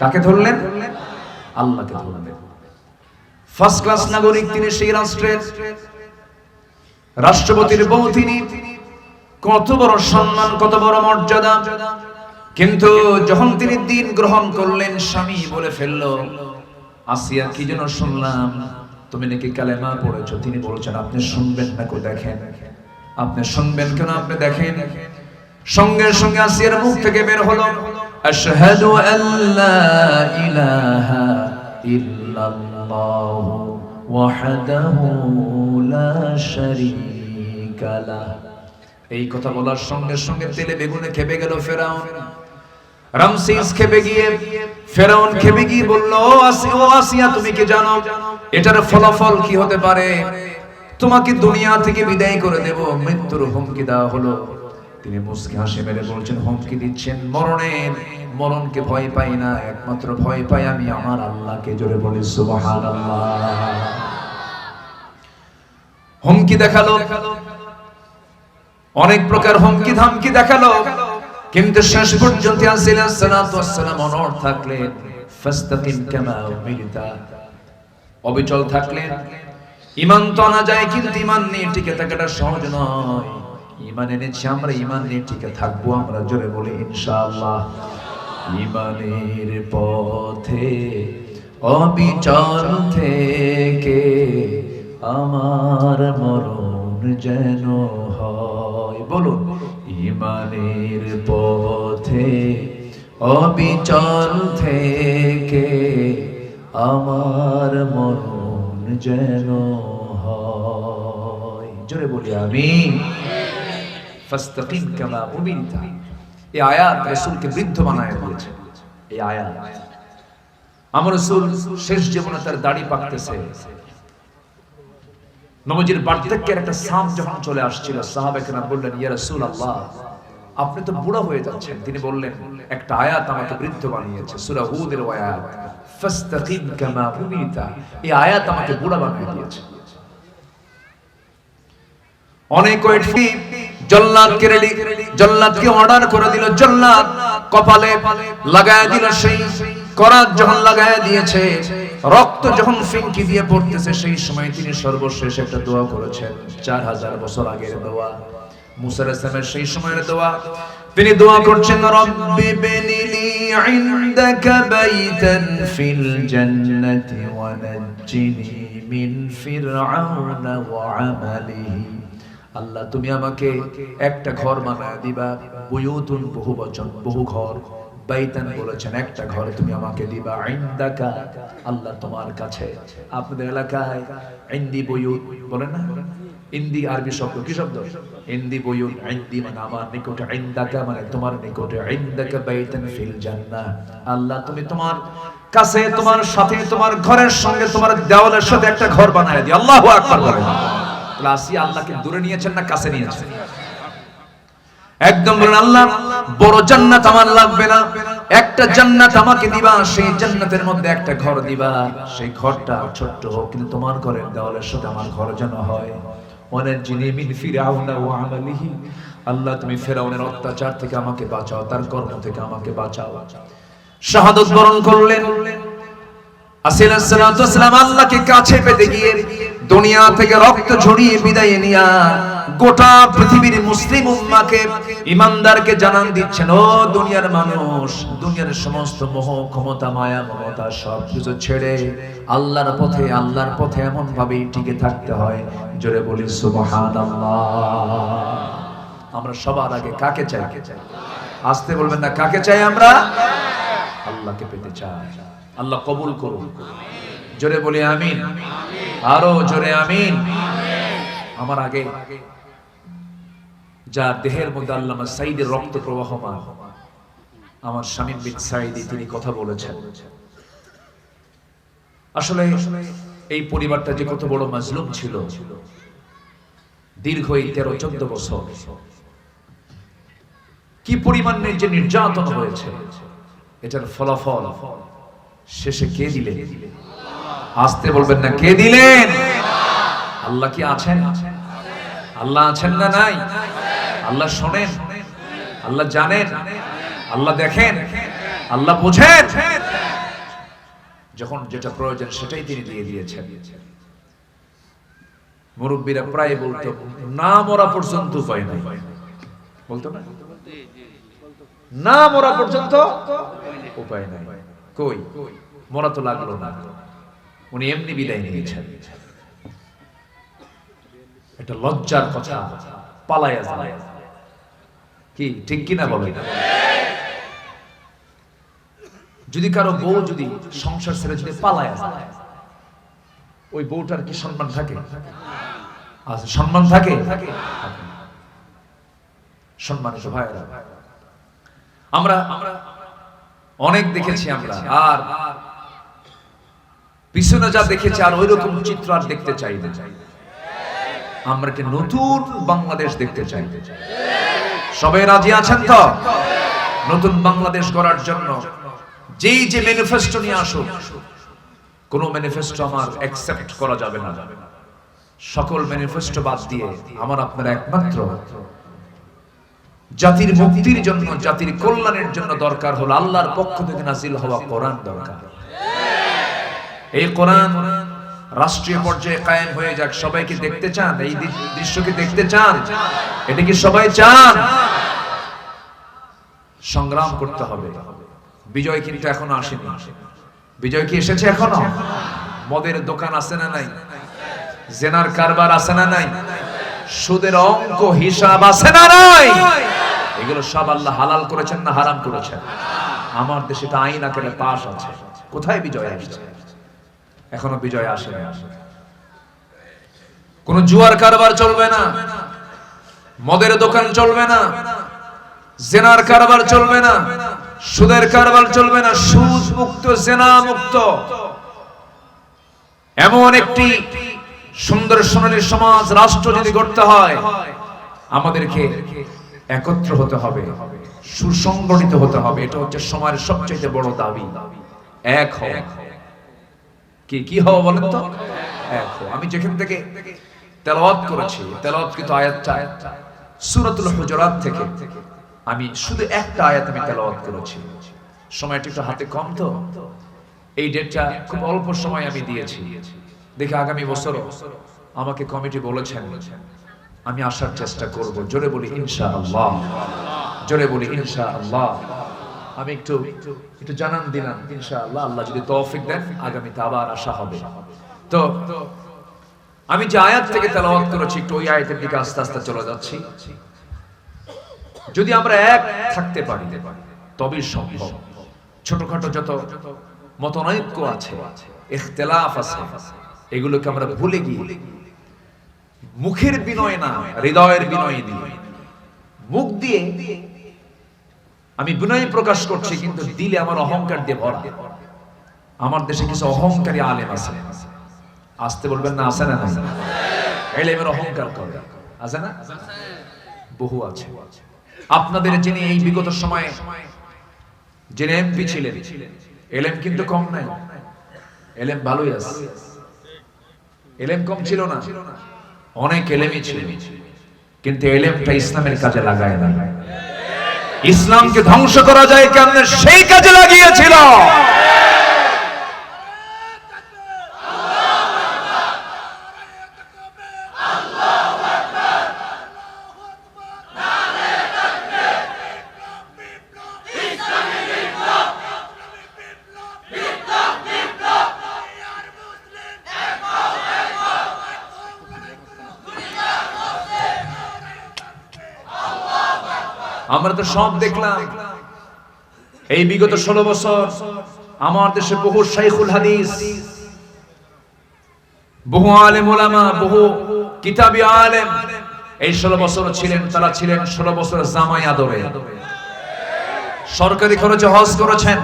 [SPEAKER 1] কাকে ধরলেন? আল্লাহকে ধরলেন। ফার্স্ট ক্লাস নাগরিক তিনি, সেই রাষ্ট্রের রাষ্ট্রপতির বউ তিনি। কত বড় সম্মান, কত বড় মর্যাদা। কিন্তু যখন তিনি দিন গ্রহণ করলেন, স্বামী বলে ফেলল, আসিয়া কি যেন শুনলাম তুমি নাকি কালেমা পড়েছো। তিনি বলছেন, আপনি শুনবেন না, কো দেখেন। আপনি শুনবেন কেন? আপনি দেখেন। সঙ্গে সঙ্গে আসিয়ার মুখ থেকে বের হলো, আশহাদু আল্লা ইলাহা ইল্লাল্লাহ ওয়াহদাহু লা শারীকা লাহ। এই কথা বলার সঙ্গে সঙ্গে তেলে বেগুনে খেপে গেল ফেরাউন। রামসেস খেপে গিয়ে, ফেরাউন খেপে গিয়ে বলল, ও আসিয়া তুমি কি জানো এটার ফলাফল কি হতে পারে? তোমাকে দুনিয়া থেকে বিদায় করে দেব, মৃত্যুর হুমকি দেওয়া হলো। তিনি মুস্কি হাসি মেরে বলছেন, হুমকি দিচ্ছেন মরণের। মরণকে ভয় পাই না, একমাত্র ভয় পাই আমি আমার আল্লাহকে। জোরে বলি সুবহানাল্লাহ। হুমকি দেখালো, অনেক প্রকার হুমকি ধামকি দেখালো, কিন্তু শেষ পর্যন্ত আলাইহিস সালাতু ওয়াস সালাম অনড় থাকলেন। ফাস্তাকিম কামা উমিরতা, অবিচল থাকলেন। ঈমান তো আনা যায়, কিন্তু ঈমান নিয়ে টিকে থাকাটা সহজ নয়। ঈমান এনেছি আমরা, ঈমান নিয়ে টিকে থাকবো আমরা। জোরে বলি ইনশাআল্লাহ। ঈমানের পথে অবিচল থেকে আমার মরণ যেন হয়। বলুন, ঈমানের পথে অবিচল থেকে আমার মরণ যেন হয়। জোরে বলি আমিন। ফাস্তাকিম কামা উমিরতা। এই আয়াত রাসূলকে বৃদ্ধ বানায় দিয়েছে। এই আয়াত আমার রাসূল শেষ জীবনে তার দাড়ি পাকতেছে, নবীজির বার্ধক্যের একটা সাম যখন চলে আসছিল, সাহাবায়ে কেরাম বললেন, ইয়া রাসূলুল্লাহ আপনি তো বুড়া হয়ে যাচ্ছেন। তিনি বললেন, একটা আয়াত আমাকে বৃদ্ধ বানিয়েছে, সূরা হুদের আয়াত, ফাস্তাকিম কামা উমিরতা। এই আয়াত আমাকে বুড়া বানিয়ে দিয়েছে। অনেক ওয়েট, জল্লাদকে অর্ডার করে দিল, জল্লাদ কপালে লাগায় দিল, সেই করাত যখন লাগায় দিয়েছে, রক্ত যখন ফিনকি দিয়ে পড়তেছে, সেই সময় তিনি সর্বশেষ একটা দোয়া করেছেন, 4000 বছর আগের দোয়া, মুসা আলাইহিস সালামের সেই সময়ের দোয়া। তিনি দোয়া করছেন, রব্বি বিনিলি ইনদাকা বাইতান ফিল জান্নাতি ওয়া নাজ্জিনি মিন ফিরআউনা ওয়া আমালিহি। আল্লাহ তুমি আমাকে একটা ঘর বানায় দিবা, বুয়ুতুন বহু বচন, বহু ঘর, বাইতান বলেছেন একটা ঘর তুমি আমাকে দিবা, ইনদাকা আল্লাহ তোমার কাছে। আপনাদের এলাকায় ইন্দি বুয়ুত বলেন না? ইন্দি আরবি শব্দ, কি শব্দ? ইন্দি বুয়ুত, ইন্দি মানে আমার নিকটে, ইনদাকা মানে তোমার নিকটে, ইনদাকা বাইতান ফিল জান্নাহ। আল্লাহ তুমি তোমার কাছে, তোমার সাথে, তোমার ঘরের সঙ্গে, তোমার দেওয়ালের সাথে একটা ঘর বানায় দিও। আল্লাহু আকবার বলেন। আসি আল্লাহকে দূরে নিয়েছেন না কাছে নিয়েছেন? একদম বলেন, আল্লাহ বড় জান্নাত আমার লাগবে না, একটা জান্নাত আমাকে দিবা, সেই জান্নাতের মধ্যে একটা ঘর দিবা, সেই ঘরটা ছোট্ট হোক কিন্তু তোমার ঘরের দেওয়ালের সাথে আমার ঘর যেন হয়। ওয়ানাজ্জিনি মিন ফিরআউনা ওয়া আমালিহি। আল্লাহ তুমি ফিরআউনের অত্যাচার থেকে আমাকে বাঁচাও, তার কর্ম থেকে আমাকে বাঁচাও। শাহাদাত বরণ করলেন আলাইহিস সালাম। আল্লাহকে কাছে পেতে গিয়ে দুনিয়া থেকে রক্ত ঝরিয়ে বিদায় নিয়া গোটা পৃথিবীর মুসলিম উম্মাহকে, ইমানদারকে জানান দিচ্ছেন, ও দুনিয়ার মানুষ, দুনিয়ার সমস্ত মোহ, ক্ষমতা, মায়া, মমতা সব কিছু ছেড়ে আল্লাহর পথে এমন ভাবে টিকে থাকতে হয়। জোরে বলি সুবহানাল্লাহ। আমরা সবার আগে কাকে চাই? আসতে বলবেন না, কাকে চাই আমরা? আল্লাহকে পেতে চাই। আল্লাহ কবুল করুন। জোরে বলি আমিন। আরো জোরে আমিন। আমার আগে যার দেহের মধ্যে আল্লামা সাইদের রক্ত প্রবাহমান, আমার শামীম বিন সাইদি, তিনি কথা বলেছেন। আসলে এই পরিবারটা যে কত বড় মাজলুম ছিল, দীর্ঘ এই 13-14 বছর কি পরিমাণ যে নির্যাতন হয়েছে, এটার ফলাফল শেষে কে দিলেন? আসতে বলবেন না, কে দিলেন? আল্লাহ কি আছেন? আল্লাহ আছেন না নাই? আল্লাহ শোনেন, আল্লাহ জানেন, আল্লাহ দেখেন, আল্লাহ বোঝেন। যখন যেটা প্রয়োজন সেটাই তিনি দিয়ে দিয়েছেন। মুরব্বীরা প্রায় বলতো, না মরা পর্যন্ত উপায় নাই, বলতো না? না মরা পর্যন্ত উপায় নাই। কই মরা তো লাগলো না, উনি এমনি বিদায় নিয়েছেন। এটা লজ্জার কথা, পালায়া যায়। কি ঠিক কিনা বলেন? যদি কারো বউ যদি সংসার ছেড়ে যদি পালায়া যায়, ওই বউটার কি সম্মান থাকে? আচ্ছা, সম্মান থাকে? সম্মানিত ভাইরা, আমরা অনেক দেখেছি আমরা, আর পিছনে যা দেখেছি আর ওই রকম চিত্র আর দেখতে চাই না। আমরা কি নতুন বাংলাদেশ দেখতে চাই? সবাই রাজি আছেন তো? নতুন বাংলাদেশ গড়ার জন্য যেই যে ম্যানিফেস্টো নিয়ে আসুক, কোন ম্যানিফেস্টো আমার অ্যাকসেপ্ট করা যাবে না। সকল ম্যানিফেস্টো বাদ দিয়ে আমার আপনার একমাত্র জাতির মুক্তির জন্য, জাতির কল্যাণের জন্য দরকার হলো আল্লাহর পক্ষ থেকে নাজিল হওয়া কোরআন দরকার। এই কোরআন রাষ্ট্রীয় পর্যায়ে কায়েম হয়ে যাক। সবাই কি দেখতে চান? এই দৃশ্য কি দেখতে চান? এটা কি সবাই চান? সংগ্রাম করতে হবে। বিজয় কিন্তু এখনো আসেনি। বিজয় কি এসেছে এখনো? মদের দোকান আছে না নাই? জেনার কারবার আছে না নাই? সুদের অঙ্ক হিসাব আছে না নাই? এগুলো সব আল্লাহ হালাল করেছেন না হারাম করেছেন? আমার দেশে এটা আইন আকারে পাশ আছে। কোথায় বিজয় আসছে? এখনো বিজয় আসে না। কোন জুয়ার কারবার চলবে না, মদের দোকান চলবে না, জেনার কারবার চলবে না, সুদের কারবার চলবে না। সুদ মুক্ত, জেনা মুক্ত এমন একটি সুন্দর সোনালী সমাজ, রাষ্ট্র যদি গড়তে হয়, আমাদেরকে একত্র হতে হবে, সুসংগঠিত হতে হবে। এটা হচ্ছে সময়ের সবচেয়ে বড় দাবি। এক হও। কি হও বলেন তো? এক হও। আমি যেখান থেকে তেলাওয়াত করেছি, তেলাওয়াতকৃত আয়াতটা সূরাতুল হুজুরাত থেকে, আমি শুধু একটা আয়াত আমি তেলাওয়াত করেছি, সময়টা একটু হাতে কম তো এই ডেটটা খুব অল্প সময় আমি দিয়েছি। দেখি আগামী বছর আমাকে কমিটি বলেছেন, আমি আসার চেষ্টা করব। জোরে বলি ইনশাআল্লাহ, জোরে বলি ইনশাআল্লাহ। আমি একটু জানান দিলাম ইনশাআল্লাহ, আল্লাহ যদি তৌফিক দেন আগামীতে আবার আসা হবে। তো আমি যে আয়াত থেকে তেলাওয়াত করেছি একটু ওই আয়াতের দিকে আস্তে আস্তে চলে যাচ্ছি। যদি আমরা এক থাকতে পারি তবেই সম্ভব। ছোটখাটো যত মতনৈক্য আছে, ইখতিলাফ আছে, এগুলোকে আমরা ভুলে গিয়ে মুখের বিনয় না হৃদয়ের বিনয় দিয়ে, মুখ দিয়ে আমি বিনয় প্রকাশ করছি কিন্তু দিলে আমার অহংকার দিয়ে ভরা। আমার দেশে কিছু অহংকারী আলেম আছে, আসতে বলবেন না, আছে না? এলেমের অহংকার করে, আছে না? বহু আছে। আপনাদের যিনি এই বিগত সময়ে যিনি এমপি ছিলেন, এলেম কিন্তু কম নাই, এলেম ভালোই আছে, এলেম কম ছিল না, অনেক এলেমই ছিল, কিন্তু এলেমটা ইসলামের কাজে লাগায় না। ইসলামকে ধ্বংস করা যায় কেমনে সেই কাজে লাগিয়েছিল। আমরা তো সব দেখলাম এই বিগত 16 বছর আমার দেশে বহু শাইখুল হাদিস, বহু আলেম ওলামা, বহু কিতাবী আলেম এই 16 বছর ছিলেন। তারা ছিলেন 16 বছর জামাই আদরে, সরকারি খরচে হজ করেছেন,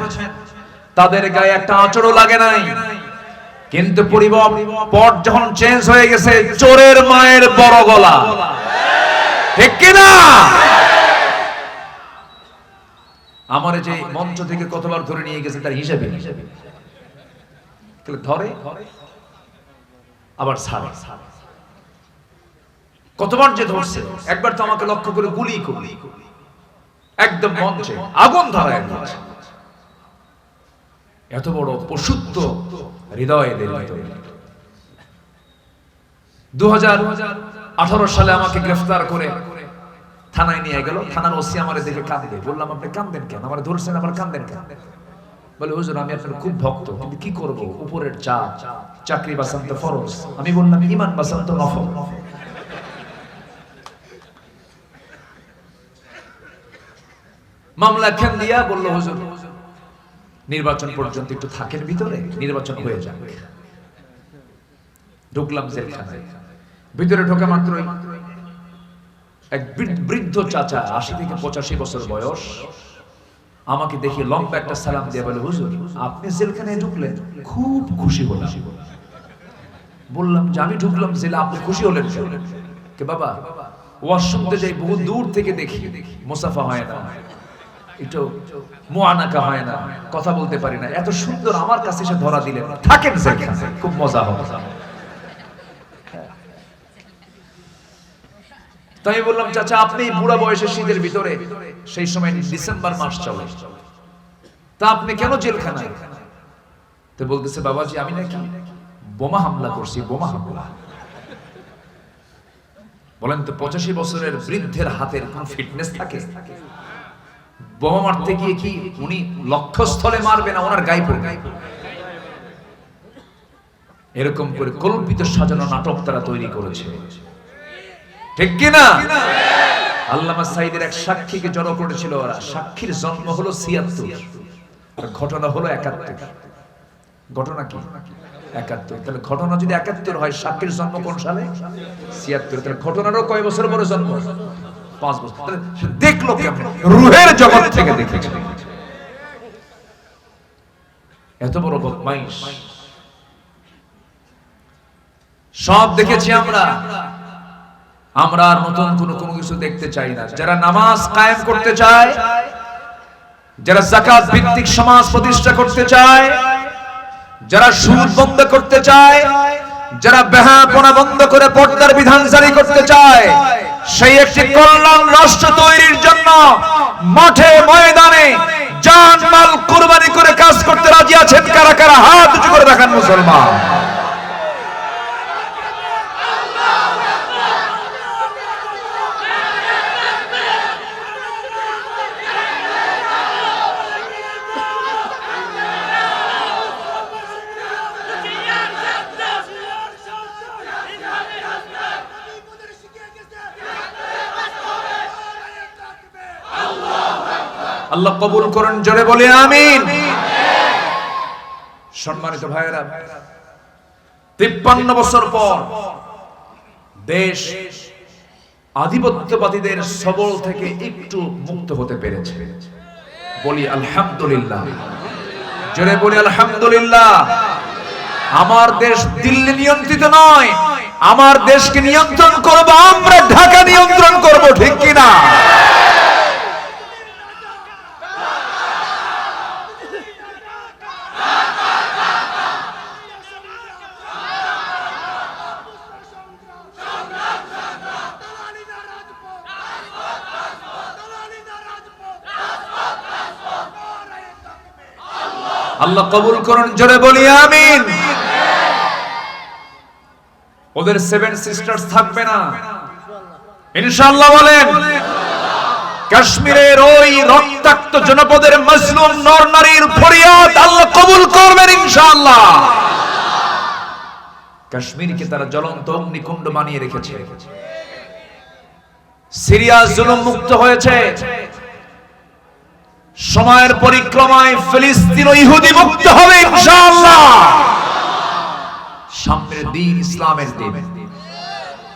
[SPEAKER 1] তাদের গায়ে একটা আঁচড়ও লাগে নাই। কিন্তু পট যখন চেঞ্জ হয়ে গেছে, চোরের মায়ের বড় গলা, ঠিক কিনা? আমার যে মঞ্চ থেকে কতবার ধরে নিয়ে গেছে তার হিসাবে ধরে আবার ছাড়ে, কতবার যে ধরছে। একবার তো আমাকে লক্ষ্য করে গুলি করলি, একদম মঞ্চে আগুন ধরায় দিয়েছে। এত বড় পশুত্ব হৃদয়ে এদের ভিতরে। 2018 সালে আমাকে গ্রেফতার করে থানায় নিয়ে গেল। থানার ওসি আমারে দেখে কাঁদে। বললাম আপনি কাঁদেন কেন? আমার ধরছেন আবার কাঁদেন কেন? বলে হুজুর আমি আপনার খুব ভক্ত, কিন্তু কি করব, উপরের চাকরি বাঁচানো ফরজ। আমি বললাম ঈমান বাঁচানো নফল। মামলা খেন দিয়া বলল হুজুর নির্বাচন পর্যন্ত একটু থাকেন ভিতরে, নির্বাচন হয়ে যাবে। ঢুকলাম জেলখানায়। ভিতরে ঢোকা মাত্রই এক বৃদ্ধ চাচা, 80 থেকে 85 বছর বয়স, আমাকে দেখে লম্বা একটা সালাম দিয়ে বলে হুজুর আপনি জেলখানায় ঢুকলেন, খুব খুশি হলাম। বললাম যে আমি ঢুকলাম জেলে, আপনি খুশি হলেন কে? বাবা ওয়াজ শুনতে যাই, বহু দূর থেকে দেখি মুসাফা হয় না, একটু মুআনাকা হয় না, কথা বলতে পারি না, এত সুন্দর আমার কাছে এসে ধরা দিলেন, থাকেন জেলখানায়, খুব মজা হবে। তাই বললাম চাচা আপনি বুড়া বয়সে শীতের ভিতরে, সেই সময় ডিসেম্বর মাস চলে, তা আপনি কেন জেলখানায়? তো বলতেছে বাবাজি আমি নাকি বোমা হামলা করছি, বোমা হামলা। বলেন তো 85 বছরের বৃদ্ধের হাতের কোন ফিটনেস থাকে? বোমা মারতে গিয়ে কি উনি লক্ষ্যস্থলে মারবে না ওনার গায়ে পড়বে? এরকম করে কল্পিত সাজানো নাটক তারা তৈরি করেছে, ঠিক কিনা? আল্লামা সাইদের এক সাক্ষীকে জড়ো করেছিল ওরা। সাক্ষীর জন্ম হলো 76 আর ঘটনা হলো 71। ঘটনা কি? 71। তাহলে ঘটনা যদি 71 হয়, সাক্ষীর জন্ম কোন সালে? 76। তাহলে ঘটনারও কয় বছর পরে জন্ম? 5 বছর। তাহলে দেখলো কেমন? রূহের জগৎ থেকে দেখেছে। এত বড় বদমাইশ সব দেখেছি আমরা। আমরা আর নতুন কোনো কিছু দেখতে চাই না। যারা নামাজ কায়েম করতে চায়, যারা যাকাত ভিত্তিক সমাজ প্রতিষ্ঠা করতে চায়, যারা সুদ বন্ধ করতে চায়, যারা বেহাপনা বন্ধ করে পর্দার বিধান জারি করতে চায়, সেই একটি কল্যাণ রাষ্ট্র তৈরির জন্য মাঠে ময়দানে জান মাল কুরবানি করে কাজ করতে রাজি আছেন কারা কারা? হাত উঁচু করে দেখান মুসলমান। আল্লাহ কবুল করেন, জোরে বলি আমিন। সম্মানিত ভাইয়েরা, 53 বছর পর দেশ আধিপত্যবাদীদের সবল থেকে একটু মুক্ত হতে পেরেছে। বলি আলহামদুলিল্লাহ, জোরে বলি আলহামদুলিল্লাহ। আমার দেশ দিল্লি নিয়ন্ত্রিত নয়, আমার দেশকে নিয়ন্ত্রণ করব আমরা, ঢাকা নিয়ন্ত্রণ করব, ঠিক কিনা? আল্লাহ কবুল করুন, জোরে বলি আমিন। ওদের 7 সিস্টার্স থাকবে না ইনশাআল্লাহ, বলেন। কাশ্মীরের ওই রক্তাক্ত জনপদের মজলুম নর নারীর ফরিয়াদ আল্লাহ কবুল করবেন ইনশাআল্লাহ। কাশ্মীরকে তারা জ্বলন্ত অগ্নিকুণ্ড বানিয়ে রেখেছে। সিরিয়া জুলুম মুক্ত হয়েছে, সময়ের পরিক্রমায় ফিলিস্তিন ও ইহুদি মুক্ত হবে ইনশাআল্লাহ। সামনের দিন ইসলামের দিন,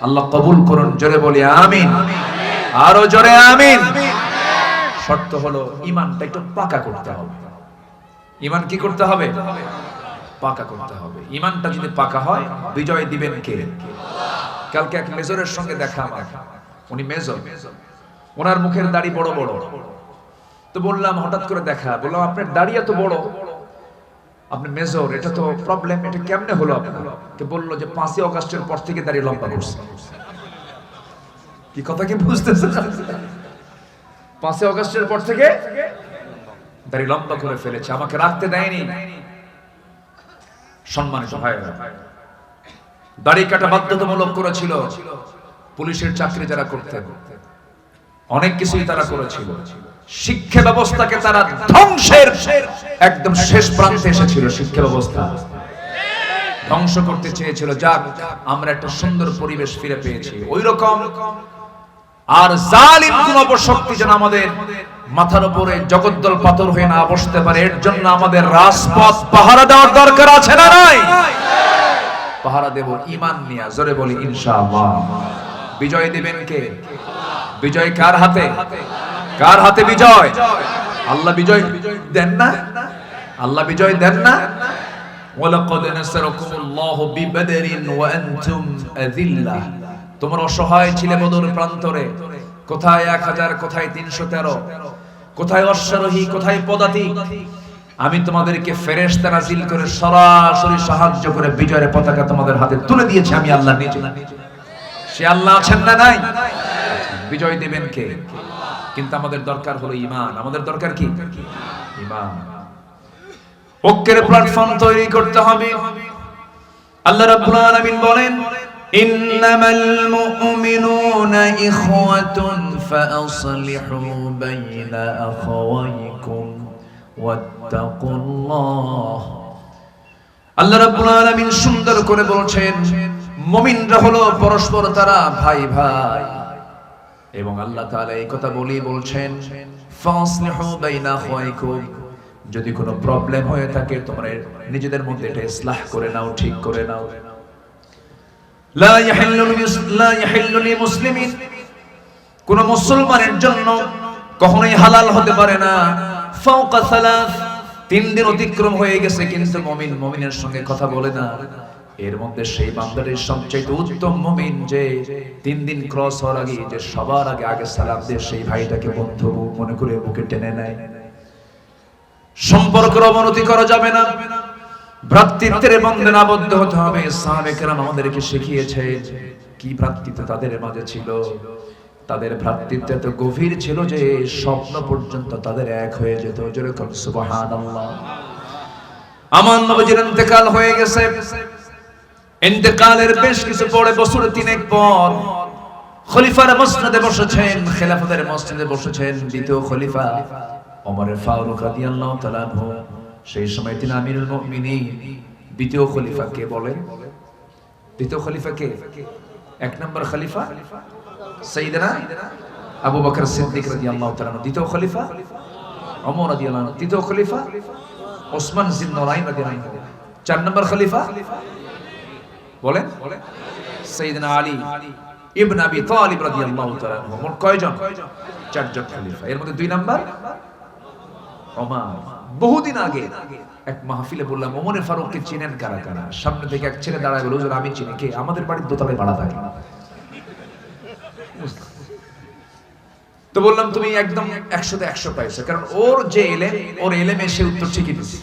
[SPEAKER 1] আল্লাহ কবুল করুন, জোরে বলি আমিন। আরো জোরে আমিন। শর্ত হলো ঈমানটা একটু পাকা করতে হবে। ঈমান কি করতে হবে? পাকা করতে হবে। ঈমানটা যদি পাকা হয়, বিজয় দিবেন কে? কালকে এক মেজরের সঙ্গে দেখা আমার, উনি মেজর, ওনার মুখের দাড়ি বড় বড়। তো বললাম, হঠাৎ করে দেখা, বললাম আপনার দাড়ি এত বড়, আপনি মেজর, এটা তো প্রবলেম, এটা কেমনে হলো আপনার? কে বললো যে 5 আগস্টের পর থেকে দাড়ি লম্বা করছে। কি কথা কি বুঝতেছেন? 5 আগস্টের পর থেকে দাড়ি লম্বা করে ফেলেছে, আমাকে রাখতে দেয়নি। সম্মানিত ভাইরা, দাড়ি কাটা বাধ্যতামূলক করেছিল পুলিশের চাকরি যারা করতেন, অনেক কিছুই তারা করেছিল। শিক্ষা ব্যবস্থাকে তারা ধ্বংসের একদম শেষ প্রান্তে এসেছিল। শিক্ষা ব্যবস্থা ধ্বংস করতে চেয়েছিল। যাক, আমরা একটা সুন্দর পরিবেশ ফিরে পেয়েছি। ওই রকম আর জালিম কোন অপশক্তি যেন আমাদের মাথার উপরে জগদ্দল পাথর হয়ে না বসতে পারে, এর জন্য আমাদের রাজপথ পাহারা দেওয়ার দরকার আছে না নাই? পাহারা দেব ঈমান নিয়ে, জোরে বলি ইনশাআল্লাহ। বিজয় দিবেন কে? বিজয় কার হাতে? কার হাতে বিজয়? আল্লাহ বিজয় দেন না? আল্লাহ বিজয় দেন না? ওয়ালাকাদ নাসারাকুমুল্লাহু বিবাদরিন ওয়া আনতুম আযিল্লাহ। তোমরা অসহায় ছিলে বদর প্রান্তরে, কোথায় 1000, কোথায় 313, কোথায় অশ্বারোহী, কোথায় পদাতিক। আমি তোমাদেরকে ফেরেশতা নাজিল করে সরাসরি সাহায্য করে বিজয়ের পতাকা তোমাদের হাতে তুলে দিয়েছি আমি আল্লাহ নিজে। সে আল্লাহ আছেন না নাই? বিজয় দেবেন কে? কিন্তু আমাদের দরকার হলো ঈমান। আমাদের দরকার কি? ঈমান। ঐক্যের প্ল্যাটফর্ম তৈরি করতে হবে। আল্লাহ রাব্বুল আলামিন বলেন, ইন্নামাল মুমিনুনা ইখওয়াতুন ফাআসলিহু বাইনা আখাওয়াইকুম ওয়াত্তাকুল্লাহ। আল্লাহ রাব্বুল আলামিন সুন্দর করে বলছেন, মুমিনরা হলো পরস্পর তারা ভাই ভাই। এবং আল্লাহ তাআলা এই কথা বলছেন, ফাসলিহু বাইনা আখাওয়াইকুম, যদি কোনো প্রবলেম হয়ে থাকে তোমরা নিজেদের মধ্যে এটা ইসলাহ করে নাও, ঠিক করে নাও। লা ইয়াহিল্লু লিমুসলিমিন, কোন মুসলমানের জন্য কখনোই হালাল হতে পারে না ফাওকা সালাস, 3 দিন অতিক্রম হয়ে গেছে কিন্তু মুমিনের সঙ্গে কথা বলে না। এর মধ্যে সেই বান্দাটির সবচেয়ে উত্তম মুমিন যে 3 দিন ক্রস হওয়ার আগে যে সবার আগে সালাম দিয়ে সেই ভাইটাকে বন্ধু মনে করে বুকে টেনে নেয়। সম্পর্কের অবনতি করা যাবে না। ভ্রাতৃত্বের বন্ধনে আবদ্ধ হতে হবে। সাহাবে কেরাম আমাদেরকে শিখিয়েছে কি ভ্রাতৃত্ব তাদের মাঝে ছিল। তাদের ভ্রাতৃত্ব এত গভীর ছিল যে স্বপ্ন পর্যন্ত তাদের এক হয়ে যেত। যেরকম সুবহানাল্লাহ। আমার নবীর ইন্তেকাল হয়ে গেছে। ইন্তেকালের বেশ কিছু পরে বছর তিনেক পর খলিফার মসনদে বসেছেন, খেলাফতের মসনদে বসেছেন দ্বিতীয় খলিফা ওমর ফারুক রাদিয়াল্লাহু তাআলা আনহু। সেই সময় তিনি আমিরুল মুমিনিন। দ্বিতীয় খলিফা কে বলেন? দ্বিতীয় খলিফা কে? এক নম্বর খলিফা সাইয়েদনা আবু বকর সিদ্দিক রাদিয়াল্লাহু তাআলা আনহু। দ্বিতীয় খলিফা ওমর রাদিয়াল্লাহু আনহু। তৃতীয় খলিফা ওসমান জিন্নুরাইন রাদিয়াল্লাহু আনহু। চার নম্বর খলিফা বলেন? সাইয়েদনা আলী ইবনে আবি তালিব রাদিয়াল্লাহু তাআলা আনহু। মোট কয়জন? চারজন খলিফা। এর মধ্যে দুই নাম্বার ওমর। বহুদিন আগে এক মাহফিলে বললাম ওমর ফারুককে চিনেন কারা কারা? সামনে থেকে এক ছেলে দাঁড়ায় বলল হুজুর আমি চিনি। কে? আমাদের বাড়ির দোতলায় ভাড়া থাকে। তো বললাম তুমি একদম 100তে 100 পাইছো, কারণ ওর যে এলেম, ওর এলেমে সে উত্তর ঠিকই দিছে।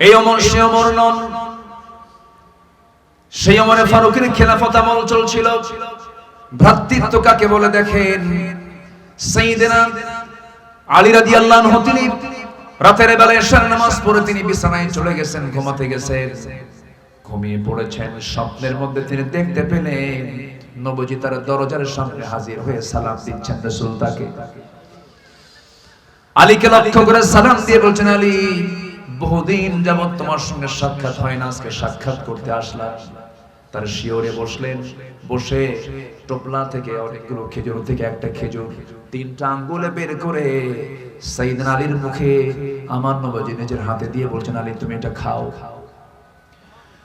[SPEAKER 1] এই ওমর সে ওমর নন। সেই ওমর ফারুকের খেলাফত আমল চলছিল। ভ্রাতৃত্ব কাকে বলে দেখেন। সাইয়েদনা আলী রাদিয়াল্লাহু আনহু তিনি রাতের বেলা এশার নামাজ পড়ে তিনি বিছানায় চলে গেছেন, ঘুমাতে গেছেন। ঘুমিয়ে পড়েছেন। স্বপ্নের মধ্যে তিনি দেখতে পেলেন নবীজি তার দরজার সামনে হাজির হয়ে সালাম দিচ্ছেন রাসূল তাকে। আলীকে লক্ষ্য করে সালাম দিয়ে বলছেন আলী বহুদিন যাবত তোমার সঙ্গে সাক্ষাৎ হয় না, আজকে সাক্ষাৎ করতে আসলাম। তার শিয়রে বসলেন। বসে টোপলা থেকে অনেকগুলো খেজুর থেকে একটা খেজুর 3টা আঙ্গুলে বের করে সাইয়েদনা আলীর মুখে আমার নবীজি নিজের হাতে দিয়ে বলছেন আলী তুমি এটা খাও।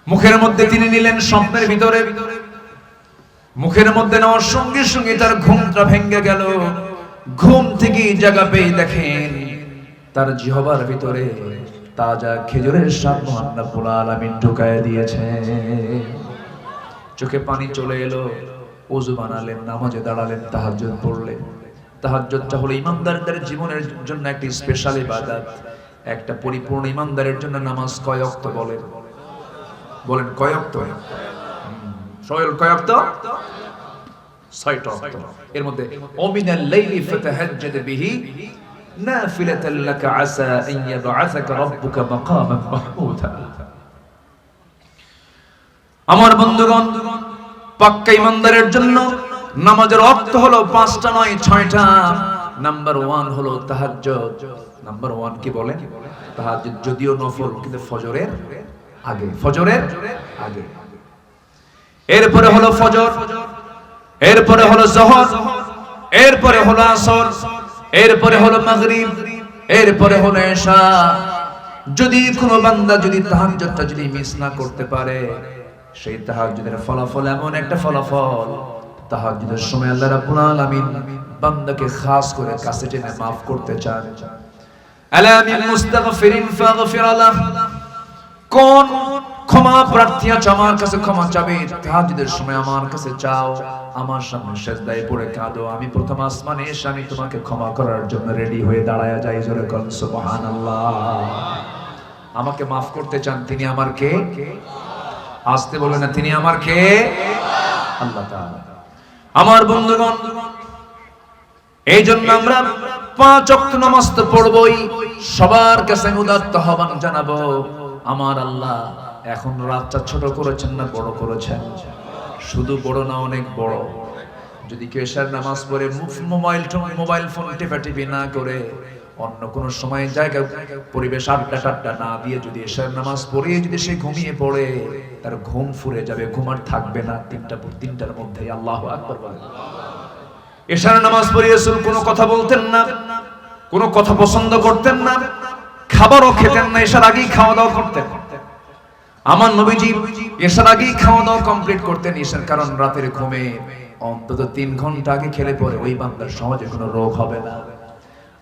[SPEAKER 1] মুখের মধ্যে তিনি নিলেন। স্বপ্নের ভিতরে মুখের মধ্যে নেওয়ার সঙ্গে সঙ্গে তার ঘুমটা ভেঙে গেল। ঘুম থেকে জায়গা পেয়ে দেখেন তার জিহ্বার ভিতরে তাজা খেজুরের স্বাদ মহান রব্বুল আলামিন ঢুকায় দিয়েছে। চোখে পানি চলে এলো। ওযু বানালেন, নামাজে দাঁড়ালেন, তাহাজ্জুদ পড়লেন। তাহাজ্জুদটা হলো ইমানদারদের জীবনের জন্য একটা স্পেশাল ইবাদত। একটা পরিপূর্ণ ইমানদারের জন্য নামাজ কয় ওয়াক্ত বলেন? বলেন কয় ওয়াক্ত? সয়ল কয় ওয়াক্ত? 6টা ওয়াক্ত। এর মধ্যে ওমিনাল লাইলি ফাতাহাজ্জাদ বিহি নাফিলাতাল লাকা আসা আন ইয়াবআসাকা রাব্বুকা মাকামান মাহমুদা। আমার বন্ধুগণ, পাক্কা ইমানদারের জন্য নামাজের ওয়াক্ত হলো 5টা নয় 6টা। নাম্বার 1 হলো তাহাজ্জুদ। নাম্বার 1 কি বলেন? তাহাজ্জুদ যদিও নফল, কিন্তু ফজরের আগে। ফজরের আগে। এরপরে হলো ফজর, এরপরে হলো যোহর, এরপরে হলো আসর, এরপরে হলো মাগরিব, এরপরে হলো ইশা। যদি কোনো বান্দা যদি তাহাজ্জুদটা যদি মিস না করতে পারে, সেই তাহাজ্জুদের ফলাফল এমন একটা ফলাফল, তাহাজ্জুদের সময় আল্লাহ রাব্বুল আলামিন বান্দাকে খাস করে কাছে টেনে maaf করতে চান। আলা মিন মুস্তাগফিরিন ফাগফির লাহ। কোন ক্ষমা প্রার্থী আছে আমার কাছে ক্ষমা চাবে? তাহাজ্জুদের সময় আমার কাছে চাও, আমার সামনে সিজদায় পড়ে কাঁদো, আমি প্রথম আসমানে এসে আমি তোমাকে ক্ষমা করার জন্য রেডি হয়ে দাঁড়ায়া যাই। জোরে বল সুবহানাল্লাহ। আমাকে maaf করতে চান, তিনি আমার কে? আসতে বলবেন না, তিনি আমার কে? আল্লাহ তাআলা। আমার বন্ধুগণ, এই জন্য আমরা 5 ওয়াক্ত নামাজ তো পড়বই। সবার কাছে উদাত্ত আহ্বান জানাবো, আমার আল্লাহ এখন রাতটা ছোট করেছেন না বড় করেছেন? শুধু বড় না, অনেক বড়। যদি কেউ এশার নামাজ পড়ে মোবাইল ফোন টেপাটেপি না করে, অন্য কোন সময় জায়গা পরিবেশ আড্ডা না দিয়ে যদি এশার নামাজ পড়ে যদি সে ঘুমিয়ে পড়ে, তার ঘুম ফুরে যাবে, ঘুম আর থাকবে না 3টার মধ্যে। আল্লাহু আকবার বলেন। এশার নামাজ পড়ে রাসূল কোনো কথা বলতেন না, কোনো কথা পছন্দ করতেন না, খাবারও খেতেন না, এশার আগেই খাওয়া দাওয়া করতেন। আমার নবীজি এশার আগেই খাওয়া দাওয়া কমপ্লিট করতেন। এশার কারণ রাতের ঘুমে অন্তত 3 ঘন্টা আগে খেলে পরে ওই বান্দার সহজে কোনো রোগ হবে না।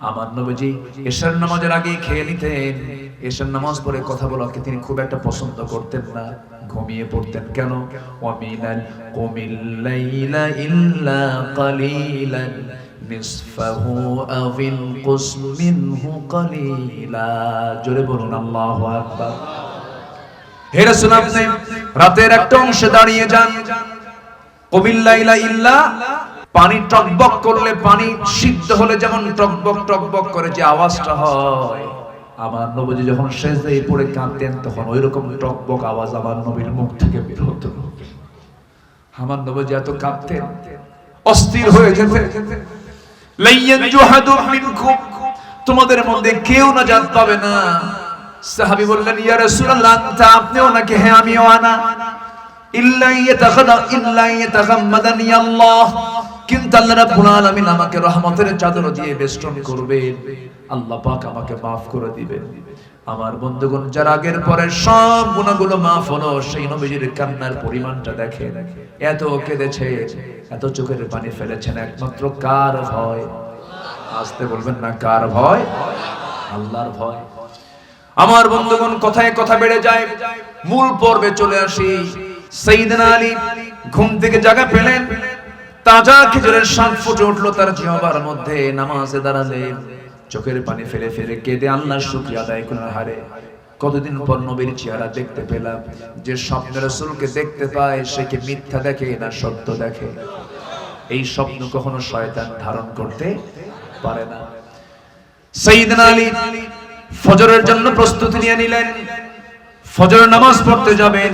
[SPEAKER 1] আমার নবীজি এশার নামাজের আগে খেয়ে নিতেন। এশার নামাজ পড়ে কথা বলাকে তিনি খুব একটা পছন্দ করতেন না, ঘুমিয়ে পড়তেন। কেন? ওয়ামিনাল কুমিল লাইলা ইল্লা কালিলান নিসফাহু আও ইনকুস মিনহু কালিলা। জোরে বলুন আল্লাহু আকবার। হে রাসূল, আপনি রাতের একটা অংশে দাঁড়িয়ে যান। কুমিল লাইলা ইল্লা, পানি টকবক করলে, পানি সিদ্ধ হলে যেমন টকবক টকবক করে যে আওয়াজটা হয়, আমার নবীজি যখন সেজদায় পড়ে কাঁদতেন তখন ওইরকম টকবক আওয়াজ আমার নবীর মুখ থেকে বের হতো। আমার নবীজি এত কাঁদতেন, অস্থির হয়ে যেতেন। লাইয়ানজু হাদুম মিনকুম, তোমাদের মধ্যে কেউ নাজাত পাবে না। সাহাবী বললেন, ইয়া রাসূলুল্লাহ, আনতা, আপনিও নাকি? হ্যাঁ, আমিও। আনা ইল্লা ইয়াতাগাম্মাদানি আল্লাহ, কিন্তু আল্লাহ রাব্বুল আলামিন আমাকে রহমতের চাদর দিয়ে বেষ্টন করবেন, আল্লাহ পাক আমাকে maaf করে দিবেন। আমার বন্ধুগণ, যার আগের পরে সব গুনাহগুলো maaf হলো, সেই নবীজির কান্নার পরিমাণটা দেখেন। এত কেঁদেছে, এত চোখের পানি ফেলেছেন, একমাত্র কার ভয়? আসতে বলবেন না, কার ভয়? আল্লাহর ভয়। আমার বন্ধুগণ, কথায় কথা বেড়ে যায়, মূল পর্বে চলে আসি। সাইয়েদনা আলী ঘুম থেকে জাগা পেলেন, তাজা খেজুরের শাঁখ ফুটে উঠলো তার জিহ্বার মধ্যে। নামাজে দাঁড়ালেন, চোখের পানি ফেলে ফেলে কেঁদে আল্লাহর শুকরিয়া আদায় করলেন। হারে, কতদিন পর নবীর চেহারা দেখতে পেলাম। যে স্বপ্নে রাসূলকে দেখতে পায় সে কি মিথ্যা দেখে না সত্য দেখে? এই স্বপ্ন কখনো শয়তান ধারণ করতে পারে না। সাইয়েদনা আলী ফজরের জন্য প্রস্তুতি নিয়ে নিলেন। ফজরের নামাজ পড়তে যাবেন।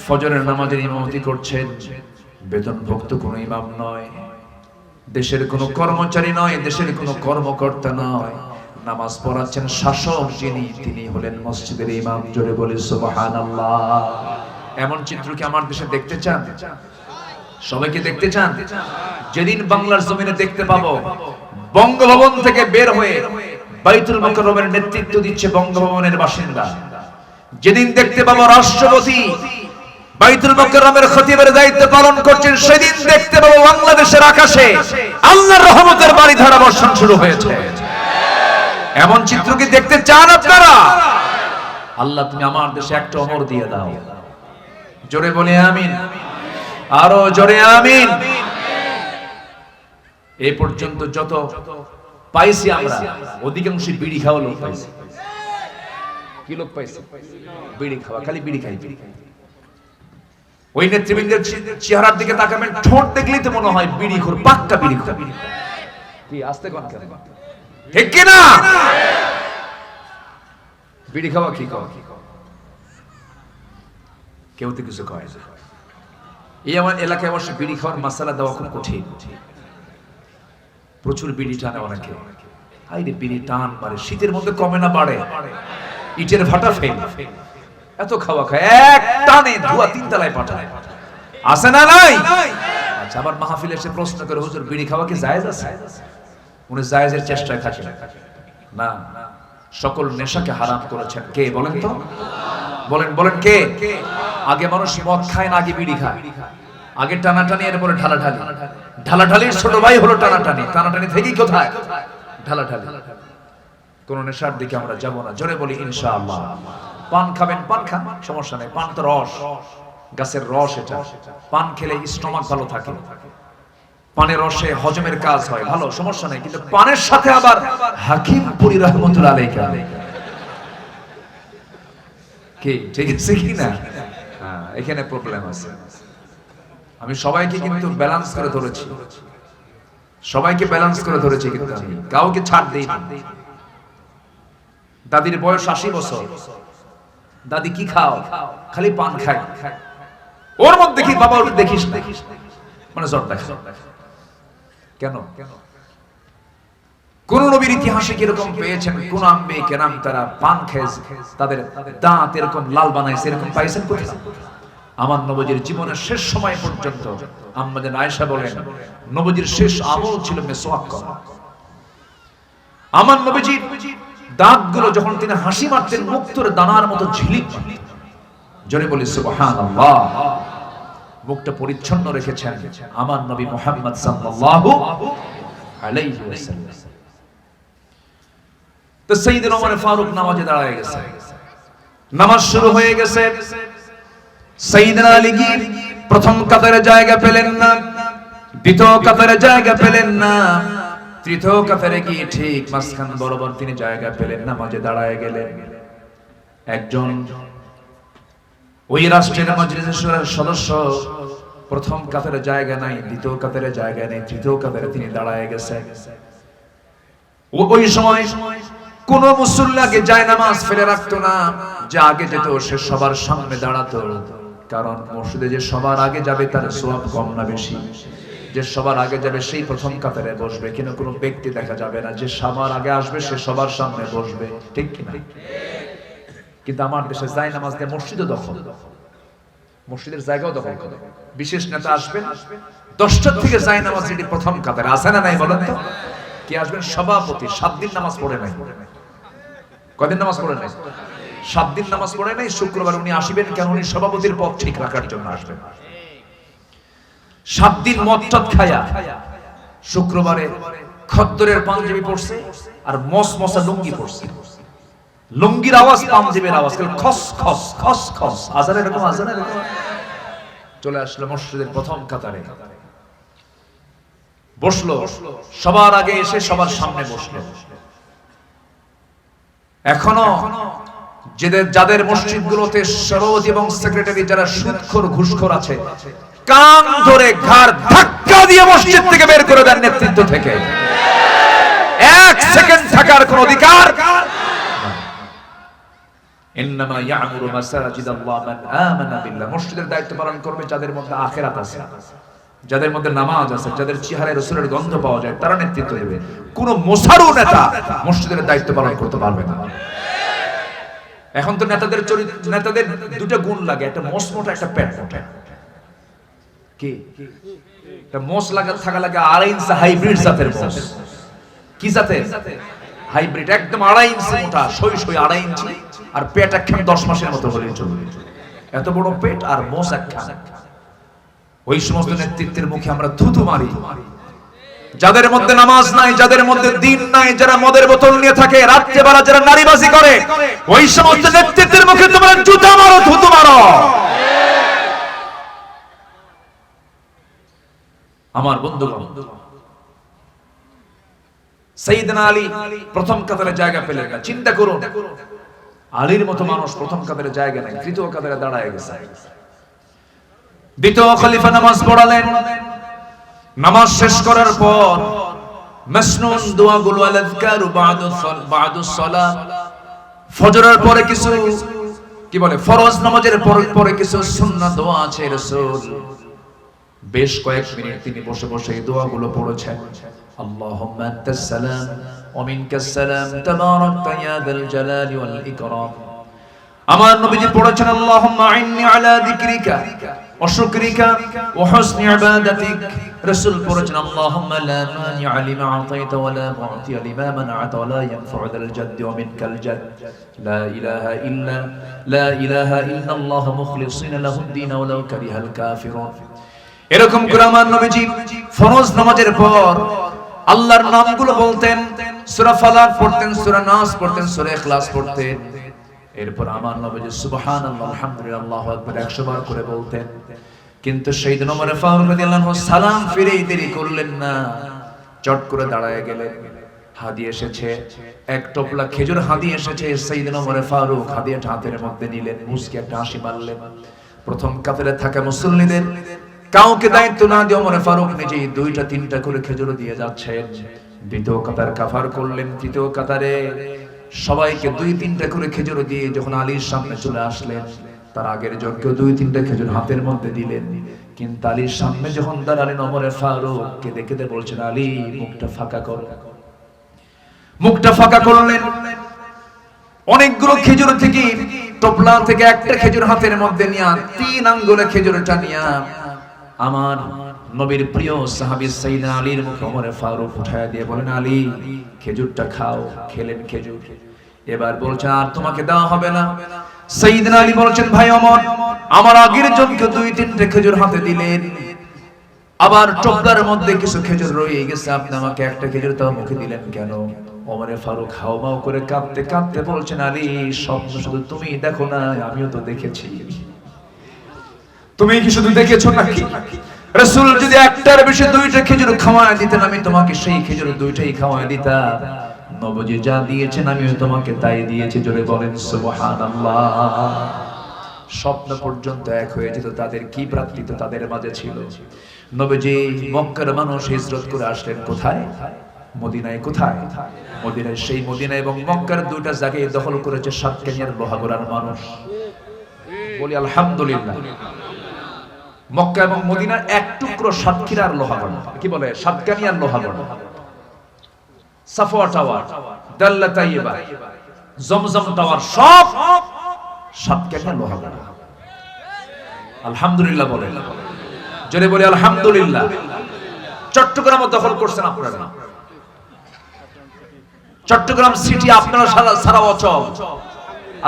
[SPEAKER 1] ফজরের নামাজের ইমামতি করছেন বেতনভুক্ত কোনো ইমাম নয়, দেশের কোনো কর্মচারী নয়, দেশের কোনো কর্মকর্তা নয়। নামাজ পড়াচ্ছেন শাসক যিনি, তিনি হলেন মসজিদের ইমাম। জোরে বলি সুবহানাল্লাহ। এমন চিত্র কি আমার দেশে দেখতে চান? সবাইকে দেখতে চান? যেদিন বাংলার জমিনে দেখতে পাবো, বঙ্গভবন থেকে বের হয়ে বাইতুল মুকাররমের নেতৃত্ব দিচ্ছে বঙ্গভবনের বাসিন্দা। যেদিন দেখতে পাবো রাষ্ট্রপতি বাইতুল মুকাররমের খতিবের দায়িত্ব পালন করছেন, সেদিন দেখতে পাবো বাংলাদেশের আকাশে আল্লাহর রহমতের বাড়ি ধারা বর্ষণ শুরু হয়েছে। এমন চিত্র কি দেখতে চান আপনারা? আল্লাহ, তুমি আমার দেশে একটা অমর দিয়ে দাও। জোরে বলে আমিন, আরো জোরে আমিন। এই পর্যন্ত যত পাইছি আমরা, অধিকাংশ বিড়ি খাওয়া লোক পাইছি। কি লোক পাইছি? বিড়ি খাওয়া, খালি বিড়ি খাই। ওই নেতৃবৃন্দের চেহারার দিকে তাকাবেন, ঠোঁট দেখলেই তো মনে হয় বিড়ি খোর, পাক্কা বিড়ি খোর। কি আস্তে কোন কেন? ঠিক কি না? বিড়ি খাওয়া কি খাওয়া? কেউ তো কিছু কয় না। এই আমার এলাকায় অবশ্য বিড়ি খাওয়ার মাসালা দেওয়া খুব কঠিন। প্রচুর বিড়ি টানে অনেকে। হাইরে, বিড়ি টান মারে, শীতের মধ্যে কমে না বাড়ে? ইটের ভাটা ফেল, এত খাওয়া খায়, এক টানে ধোয়া 3 তলায় পাঠায়। আছে না নাই? আচ্ছা, আবার মাহফিলে এসে প্রশ্ন করে, হুজুর বিড়ি খাওয়া কি জায়েজ আছে? উনি জায়েজের চেষ্টায় থাকেন না। সকল নেশাকে হারাম করেছেন কে বলেন তো? বলেন বলেন কে? আগে মানুষ মদ খায় না, আগে বিড়ি খায়। আগে টানাটানি, এরপরে ঢালাঢালি। ঢালাঢালির ছোট ভাই হলো টানাটানি। টানাটানি থেকেই কোথায়? ঢালাঢালি। কোন নেশার দিকে আমরা যাব না। জোরে বলি ইনশাআল্লাহ। পান খাবেন, পান খান, সমস্যা নেই। পান তো রস, গাছের রস। এটা পান খেলে স্টমাক ভালো থাকে, পানের রসে হজমের কাজ হয়, ভালো, সমস্যা নেই। কিন্তু পানের সাথে আবার হাকিমপুরি রহমতুল্লাহ আলাইহি কি ঠিক আছে কি না? এখানে প্রবলেম আছে। আমি সবাইকে কিন্তু ব্যালেন্স করে ধরেছি, সবাইকে ব্যালেন্স করে ধরেছি, কিন্তু আমি কাউকে ছাড় দেই না। দাদির বয়স 80 বছর। দাদি কি খাও? খালি পান খায়। ওর মধ্যে কি বাবা ওটা দেখিস না, মানে জ্বর দেখা। কেন? কোন নবীর ইতিহাসে কিরকম পেয়েছেন? কোন আম্বে কেরাম তারা পান খেয়ে তাদের দাঁত এরকম লাল বানাইছে, এরকম পাইছেন কোথায়? আমার নবীর জীবনের শেষ সময় পর্যন্ত আম্মা জান আয়েশা বলেন, নবীর শেষ আমল ছিল মিসওয়াক করা। আমার নবীজি দাঁতগুলো যখন তিনি হাসি মারতেন, মুক্তোর দানার মতো ঝিলিক। জোরে বলি সুবহানাল্লাহ। মুখটা পরিচ্ছন্ন রেখেছেন আমার নবী মুহাম্মদ সাল্লাল্লাহু আলাইহি ওয়াসাল্লাম। তো সাইয়েদনা ওমর ফারুক নামাজে দাঁড়ায় গেছে, নামাজ শুরু হয়ে গেছে। সাইয়েদনা আলী কি প্রথম কাতারে জায়গা পেলেন না, দ্বিতীয় কাতারে জায়গা পেলেন না, তৃতীয় কাতারে গিয়ে ঠিক মাঝখান বরাবর তিনি জায়গা পেলেন, নামাজে দাঁড়ায় গেলেন। একজন ওই রাষ্ট্রের মজলিসের সদস্য প্রথম কাতারে জায়গা নাই, দ্বিতীয় কাতারে জায়গা নেই, তৃতীয় কাতারে তিনি দাঁড়ায় গেছে। ওই সময় কোন মুসল্লিকে জায়নামাজ ফেলে রাখতো না, যে আগে যেত সে সবার সামনে দাঁড়াতো। কারণ মসজিদে যে সবার আগে যাবে তার সওয়াব কম না বেশি? যে সবার আগে যাবে সেই প্রথম কাতারে বসবে, কিন্তু কোনো ব্যক্তি দেখা যাবে না, যে সবার আগে আসবে সে সবার সামনে বসবে, ঠিক কিনা? কিন্তু আমার দেশে জায়নামাজ দিয়ে মসজিদও দখল, মসজিদের জায়গাও দখল করে। বিশেষ নেতা আসবেন 10টার থেকে জায়নামাজ যেটি প্রথম কাতারে, আছে না নাই বলেন তো? কি আসবেন? সভাপতি 7 দিন নামাজ পড়ে নাই। কদিন নামাজ পড়ে নাই? 7 দিন নামাজ পড়ে নাই। শুক্রবার উনি আসবেন কেন? উনি সভাপতির পদ ঠিক রাখার জন্য আসবেন। 7 দিন মদ টদ খায়া শুক্রবারে খদ্দরের পাঞ্জাবি পড়ছে আর মসমসা লুঙ্গি পড়ছে। লুঙ্গির আওয়াজ, পাঞ্জাবির আওয়াজ, খস খস খস খস, আজান এরকম, আজান এরকম। চলে আসলো মসজিদের প্রথম কাতারে, বসলো, সবার আগে এসে সবার সামনে বসলো। এখনো যাদের মসজিদগুলোতে সভাপতি এবং সেক্রেটারি যারা সুদখোর ঘুষখোর আছে, কান ধরে ঘাড় ধাক্কা দিয়ে মসজিদ থেকে বের করে দেন নেতৃত্ব থেকে। 1 সেকেন্ড থাকার কোন অধিকার। ইন্নামা ইয়ামুরু মাসাজিদাল্লাহ মান আমানা বিল্লাহ। মসজিদের দায়িত্ব পালন করবে যাদের মধ্যে আখিরাত আছে, যাদের মধ্যে নামাজ আছে, যাদের চেহারায় রাসূলের গন্ধ পাওয়া যায়, তারা নেতৃত্ব দেবে। কোন মোসারু নেতা মসজিদের দায়িত্ব পালন করতে পারবে না। এখন তো নেতাদের দুটো গুণ লাগে, একটা মোস মোটা, একটা পেট মোটা। কি? একটা মোস লাগা থাকা লাগে 2.5 ইঞ্চি হাইব্রিড জাতের মোস। কি জাতের? হাইব্রিড, একদম 2.5 ইঞ্চি মোটা, সই 2.5 ইঞ্চি, আর পেট একখান 10 মাসের মতো হলে চলবে। এত বড় পেট আর মোস একখান। ওই সমস্ত নেতৃত্বের মুখে আমরা থুতু মারি। যাদের মধ্যে নামাজ নাই, যাদের মধ্যে দ্বীন নাই, যারা মদের বোতল নিয়ে থাকে, রাত্রে বেলা যারা নারীবাজি করে, ওই সমস্ত নেতৃত্বের মুখে তোমরা জুতা মারো, থুতু মারো। আমার বন্ধুগণ, সাইয়েদনা আলী প্রথম কাতারে জায়গা পেলেন না। চিন্তা করুন, আলীর মতো মানুষ প্রথম কাতারে জায়গা নাই, তৃতীয় কাতারে দাঁড়ায় গেছে। দ্বিতীয় খলিফা নামাজ পড়ালেন। নামাজ শেষ করার পর মাসনুন দোয়াগুলো, আল-আযকারু বা'দুস সালাত, ফজরের পরে কিছু কি বলে, ফরজ নামাজের পরে কিছু সুন্নাত দোয়া আছে। রাসূল বেশ কয়েক মিনিট তিনি বসে বসে এই দোয়াগুলো পড়েছেন। আল্লাহুম্মা আনতাস সালাম ওয়া মিনকাস সালাম তাবারাকতা ইয়া যাল জালালি ওয়াল ইকরাম। আমার নবীজি পড়েছেন আল্লাহুম্মা আইন্নি আলা যিকরিকা ওয়া শুকরিকা ওয়া হুসনি ইবাদাতিক। রাসূল পড়েছেন আল্লাহুম্মা লা মানিআ লিমা আতাইতা ওয়া লা মু'তিয়া লিমা মানা'তা ওয়া লা ইয়ানফা'ু যাল জাদ্দি ওয়া মিনকাল জাদ। লা ইলাহা ইল্লাল্লাহু মুখলিসিনা লাহুদ-দীন ওয়ালাউ কারিহাল কাফিরুন। এরকম করে আমার নবীজি ফরজ নামাজের পর আল্লাহর নামগুলো বলতেন। সূরা ফালাক পড়তেন, সূরা নাস পড়তেন, সূরা ইখলাস পড়তেন। এরপর আমার নবীজি সুবহানাল্লাহ, আলহামদুলিল্লাহ, আল্লাহু আকবার 100 বার করে বলতেন। কিন্তু সাইয়েদনা ওমর ফারুক রাদিয়াল্লাহু আনহু সালাম ফিরেই দেরি করলেন না, চট করে দাঁড়ায় গেলেন। হাদি এসেছে, এক টোপলা খেজুর হাদি এসেছে। সাইয়েদনা ওমর ফারুক হাদিয়াটা হাতের মধ্যে নিলেন, মুস্কি একটা হাসি মারলেন। প্রথম কাতারে থাকা মুসল্লিদের কাউকে দায়িত্ব না দিয়ে ওমর ফারুক নিজেই 2টা 3টা করে খেজুর দিয়ে যাচ্ছেন। দ্বিতীয় কাতার কাভার করলেন। তৃতীয় কাতারে সবাইকে 2-3টা করে খেজুর দিয়ে যখন আলীর সামনে চলে আসলেন, তার আগের জনকেও 2-3টা খেজুর হাতের মধ্যে দিলেন। কিন্তু আলীর সামনে যখন দাঁড়ালেন, ওমর ফারুককে দেখে বলছেন, আলী মুখটা ফাঁকা কর। মুখটা ফাঁকা করলেন। অনেকগুলো খেজুর থেকে, টোপলা থেকে একটা খেজুর হাতের মধ্যে নিয়ে 3 আঙ্গুলে খেজুরটা নিয়ে আমার নবীর প্রিয় সাহাবী সাইয়েদনা আলীর মুখে ওমর ফারুক উঠায় দিয়ে বলেন, আলী খেজুরটা খাও। খেলেন খেজুর। এবার বলছেন, আর তোমাকে দেওয়া হবে না। সাইয়েদনা আলী বলছেন, ভাই ওমর, আমার আগের জনকে 2-3টে খেজুর হাতে দিলেন, আবার টোপলার মধ্যে কিছু খেজুর রয়ে গেছে, আপনি আমাকে একটা খেজুর তাও মুখে দিলেন কেন? ওমরে ফারুক হাওমাও করে কাঁদতে কাঁদতে বলছেন, আলী স্বপ্ন শুধু তুমি দেখো না, আমিও তো দেখেছি। তুমি কি শুধু দেখেছো নাকি? রাসূল যদি একটার বেশি দুইটা খেজুর খাওয়ায় দিতেন, আমি তোমাকে সেই খেজুর দুইটাই খাওয়ায় দিতাম। নবজি যা দিয়েছেন আমিও তোমাকে তাই দিয়েছি। জোরে বলেন সুবহানাল্লাহ। স্বপ্ন পর্যন্ত এক হয়ে যেত। তাদের কি প্রাপ্তিত তাদের মাঝে ছিল। নবজি মক্কার মানুষ হিজরত করে আসলেন কোথায়? মদিনায়। কোথায়? মদিনায়। সেই মদিনা এবং মক্কার দুইটা জায়গায় দখল করেছে সাতকানিয়ার লোহাগড়ার মানুষ। বলি আলহামদুলিল্লাহ। মক্কা এবং মদিনার এক টুকরো সাতক্ষীরার লোহাগড়া, কি বলে সাতকানিয়ার লোহাগড়া, সাফওয়া টাওয়ার, দাল্লা তাইয়্যিবা, জমজম টাওয়ার সব সাতকানিয়ার লোহাগড়া। আলহামদুলিল্লাহ বলেন, জোরে বলি আলহামদুলিল্লাহ। চট্টগ্রাম দখল করছেন আপনারা। চট্টগ্রাম সিটি আপনারা সারা অচল।